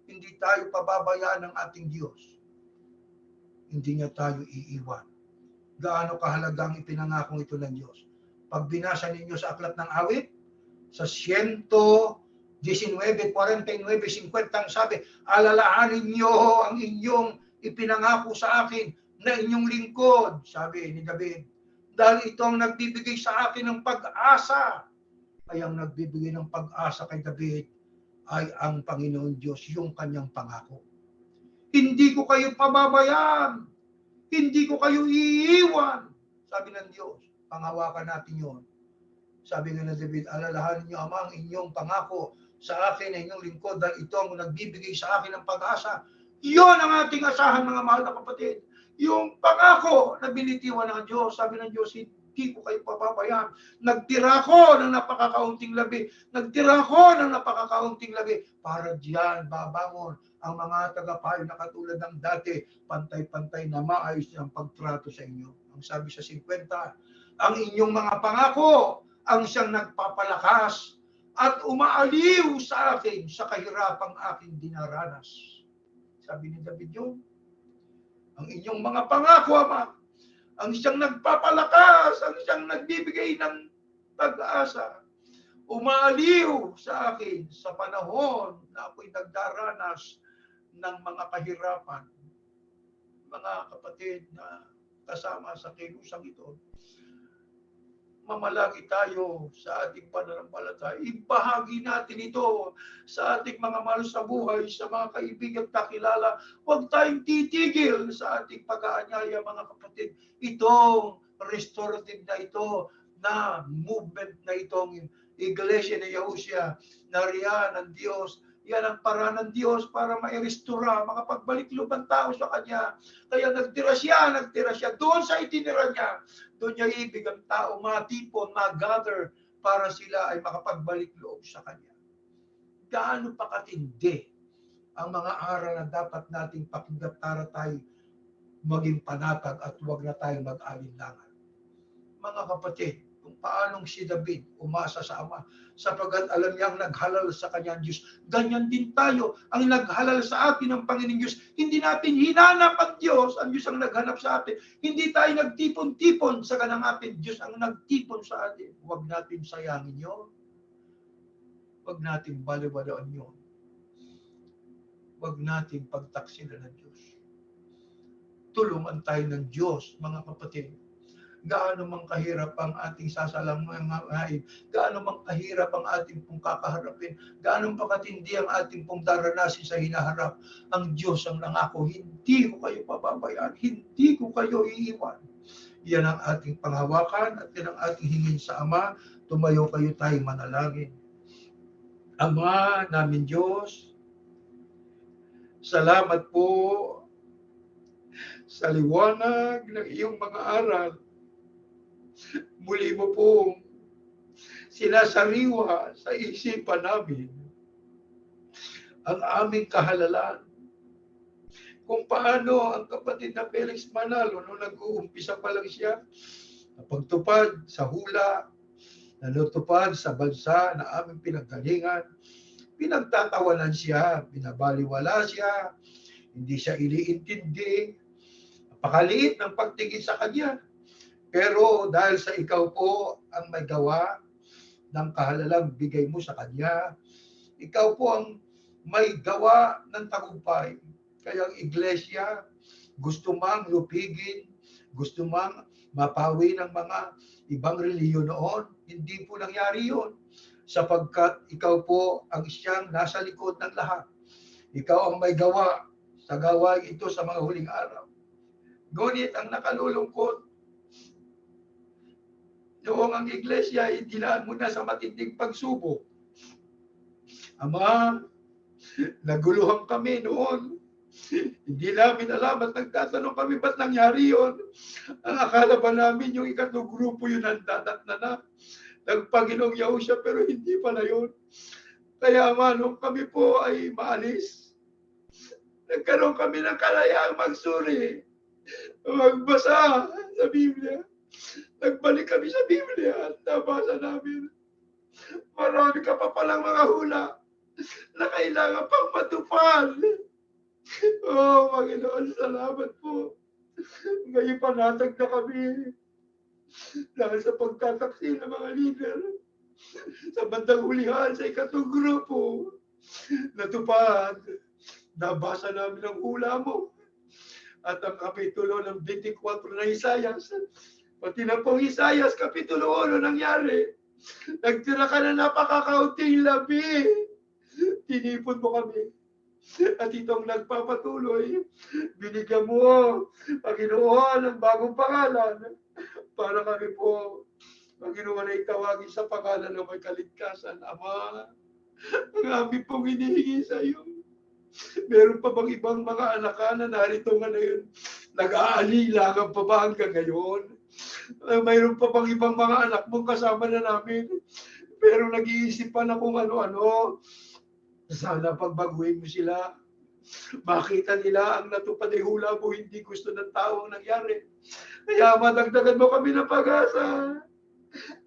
Hindi tayo pababayaan ng ating Diyos. Hindi niya tayo iiwan. Gaano kahalaga ang ipinangakong ito ng Diyos. Pag binasa ninyo sa Aklat ng Awit, sa 119, 49, 50 ang sabi, alalahanin niyo ang inyong ipinangako sa akin na inyong lingkod, sabi ni David. Dahil ito ang nagbibigay sa akin ng pag-asa. Ay ang nagbibigay ng pag-asa kay David ay ang Panginoon Diyos, yung kanyang pangako. Hindi ko kayo pababayaan. Hindi ko kayo iiwan. Sabi ng Diyos, panghawakan natin yun. Sabi nga ng David, alalahanin niyo Ama ang inyong pangako sa akin na inyong lingkod dahil ito ang nagbibigay sa akin ng pag-asa. Iyon ang ating asahan, mga mahal na kapatid. Yung pangako na binitiwan ng Diyos, sabi ng Diyos, hindi ko kayo pababayaan. Nagtira ko ng napakakaunting labi. Nagtira ko ng napakakaunting labi. Para diyan babangon ang mga tagapayo na katulad ng dati, pantay-pantay na maayos ang pagtrato sa inyo. Ang sabi sa 50, ang inyong mga pangako ang siyang nagpapalakas at umaaliw sa akin sa kahirapang aking dinaranas. Sabi ni David yun. Ang inyong mga pangako, Ama, ang siyang nagpapalakas, ang siyang nagbibigay ng pag-asa. Umaaliw sa akin sa panahon na ako'y nagdaranas ng mga kahirapan. Mga kapatid na kasama sa kilusang ito, mamalagi tayo sa ating pananampalataya. Ibahagi natin ito sa ating mga mahal sa buhay, sa mga kaibigan kakilala. Huwag tayong titigil sa ating pag-aanyaya, mga kapatid. Itong restorative na ito, na movement na itong Iglesia ni Yahushua, na riyan ng Diyos, yan ang paraan ng Diyos para mairestora, makapagbalik loob ang tao sa Kanya. Kaya nagtira siya doon sa itinira niya. Doon niya ibig ang tao matipon, mag-gather para sila ay makapagbalik loob sa Kanya. Gaano pa katindi ang mga aral na dapat nating pakinggan para tayo maging panatag at huwag na tayong mag-alinlangan. Mga kapatid, kung paanong si David umasa sa Ama, sapagkat alam niyang naghalal sa kanyang Diyos. Ganyan din tayo, ang naghalal sa atin ng Panginoong Diyos. Hindi natin hinanap ang Diyos ang naghanap sa atin. Hindi tayo nagtipon-tipon sa kanang atin. Diyos ang nagtipon sa atin. Huwag natin sayangin yun. Huwag natin baliwalaon yun. Huwag natin pagtaksilan ng Diyos. Tulungan tayo ng Diyos, mga kapatid. Gaano mang kahirap ang ating sasalangain, gaano mang kahirap ang ating pong kakaharapin, gaano pa katindi ang ating pong daranasin sa hinaharap, ang Diyos ang nangako, hindi ko kayo pababayaan, hindi ko kayo iiwan. Yan ang ating panghawakan at yan ang ating hingin sa Ama. Tumayo kayo tayo manalangin. Ama namin Diyos, salamat po sa liwanag ng iyong mga aral. Muli mo pong sinasariwa sa isipan namin ang aming kahalalan. Kung paano ang kapatid na Felix Manalo nung nag-uumpisa pa lang siya, napagtupad sa hula, natupad sa bansa na aming pinanggalingan, pinagtatawanan siya, binabaliwala siya, hindi siya iniintindi, napakaliit ng pagtingin sa kanya. Pero dahil sa ikaw po ang may gawa ng kahalalang bigay mo sa kanya, ikaw po ang may gawa ng tagumpay. Kaya ang iglesia, gusto mang lupigin, gusto mang mapawi ng mga ibang reliyon noon, hindi po nangyari yun. Sapagkat ikaw po ang siyang nasa likod ng lahat. Ikaw ang may gawa sa gawain ito sa mga huling araw. Ngunit ang nakalulungkot, noong ang iglesia ay dilaan mo na sa matinding pagsubok. Ama, naguluhan kami noon. Hindi namin alam at nagtatanong kami ba't nangyari yun. Ang akala ba namin yung ikatlong grupo yun ang dadatna na ng Panginoong Yahusha, pero hindi pala yun. Kaya nung kami po ay maalis, nagkaroon kami ng kalayaang magsuri, magbasa sa Biblia. Nagbalik kami sa Biblia at nabasa namin. Marami ka pa palang mga hula na kailangan pang matupad. Oh, Panginoon, salamat po. Ngayon panatag na kami dahil sa pagtataksil ng mga leader sa bandang hulihan sa ikatlong grupo. Natupad. Nabasa namin ang hula mo at ang kapitulo ng 24 na Isayas. Pati na pong Isayas, kapitulo 1 nangyari. Nagtira ka na napakakaunting labi. Tinipon mo kami. At itong nagpapatuloy, binigyan mo, Panginoon, ang bagong pangalan para kami po, Panginoon, ay tawagin sa pangalan ng may kaligtasan. Ama, ang aming pong hinihingi sa iyo. Meron pa bang ibang mga anak na narito nga na yun? Nag-aalilangan pa ba hanggang ngayon? Mayroon pa bang ibang mga anak mong kasama na namin? Pero nag-iisip pa na kung ano-ano. Sana pagbaguhin mo sila. Makita nila ang natupad ay hula mo, hindi gusto ng tao ang nangyari. Kaya madagdagan mo kami ng pag-asa.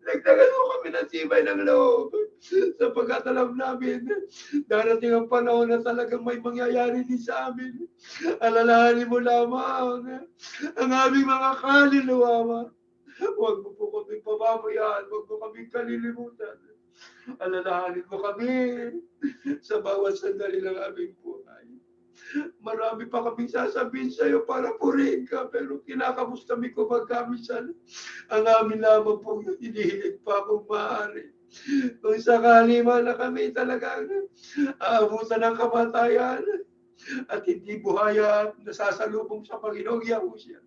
Dagdagan mo kami ng tibay ng loob. Sapagkat alam namin, darating ang panahon na talagang may mangyayari din sa amin. Alalahanin mo lamang ang aming mga kaluluwa. Huwag mo po kami pababayaan, huwag mo kami kalilimutan. Alalahanin mo kami sa bawat sandali ng aming buhay. Marami pa kaming sasabihin sa iyo para purihin ka, pero kinakamus kami kung magkamisan. Ang amin lamang pong hinihilig pa kung maaari. Kung sakali man na kami talagang aabutan ng kamatayan at hindi buhaya nasasalubong sa Panginoong Yahusha.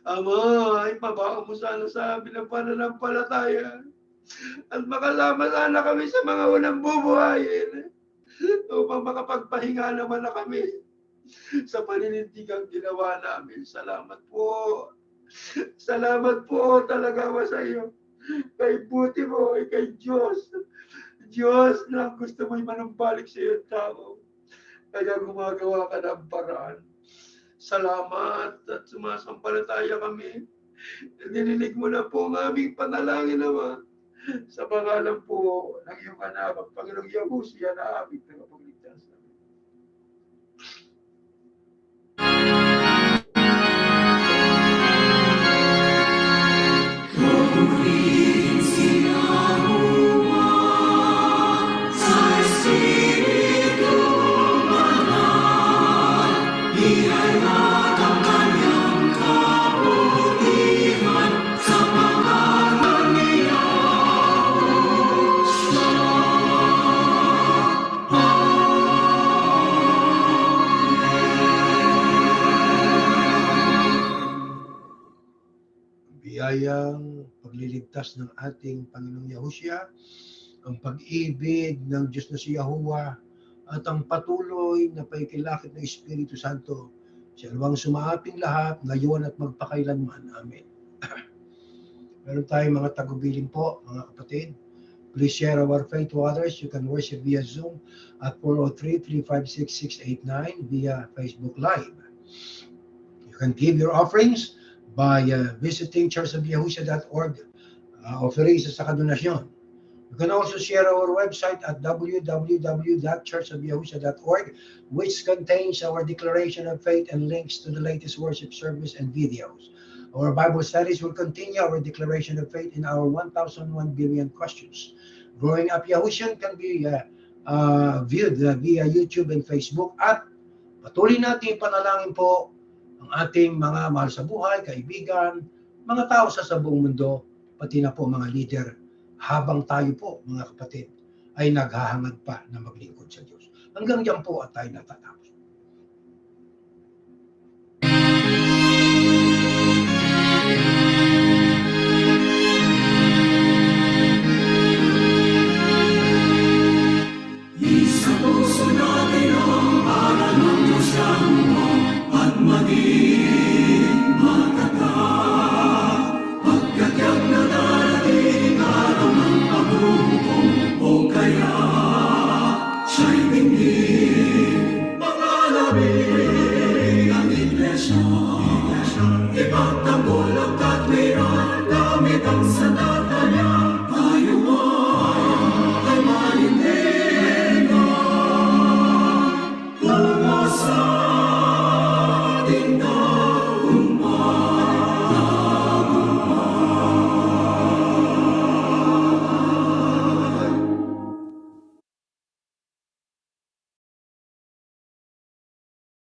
Ama, ay mabaon mo sana sa amin ang pananampalataya at makasama sana kami sa mga unang bubuhayin upang makapagpahinga naman na kami sa paninindigang ginawa namin. Salamat po. Salamat po talaga sa iyo. Kay buti mo, kay Diyos. Diyos na gusto mo'y manumbalik sa iyo tao. Kaya gumagawa ka ng paraan. Salamat at sumasampalataya kami. Nininig mo na po ang aming panalangin naman. Sa pangalan po ng iyong anak, ang Panginoong Yahusha na aming tagapagligtas. Biyayang pagliligtas ng ating Panginoong Yahusha, ang pag-ibig ng Diyos na si Yahuwah, at ang patuloy na paikilakit ng Espiritu Santo, siya luwang sumaaping lahat, ngayon at magpakailanman. Amen. Meron tayong mga tagubilin po, mga kapatid. Please share our faith to others. You can worship via Zoom at 403-356-689 via Facebook Live. You can give your offerings by visiting churchofyahusha.org, offerings sa donasyon. You can also share our website at www.churchofyahushua.org, which contains our declaration of faith and links to the latest worship service and videos. Our Bible studies will continue our declaration of faith in our 1001 billion questions. Growing Up Yahushua can be viewed via YouTube and Facebook, at patuloy natin ipanalangin po ang ating mga mahal sa buhay, kaibigan, mga tao sa buong mundo, pati na po mga leader, habang tayo po, mga kapatid, ay naghahangad pa na maglingkod sa Diyos. Hanggang diyan po at tayo natatapos.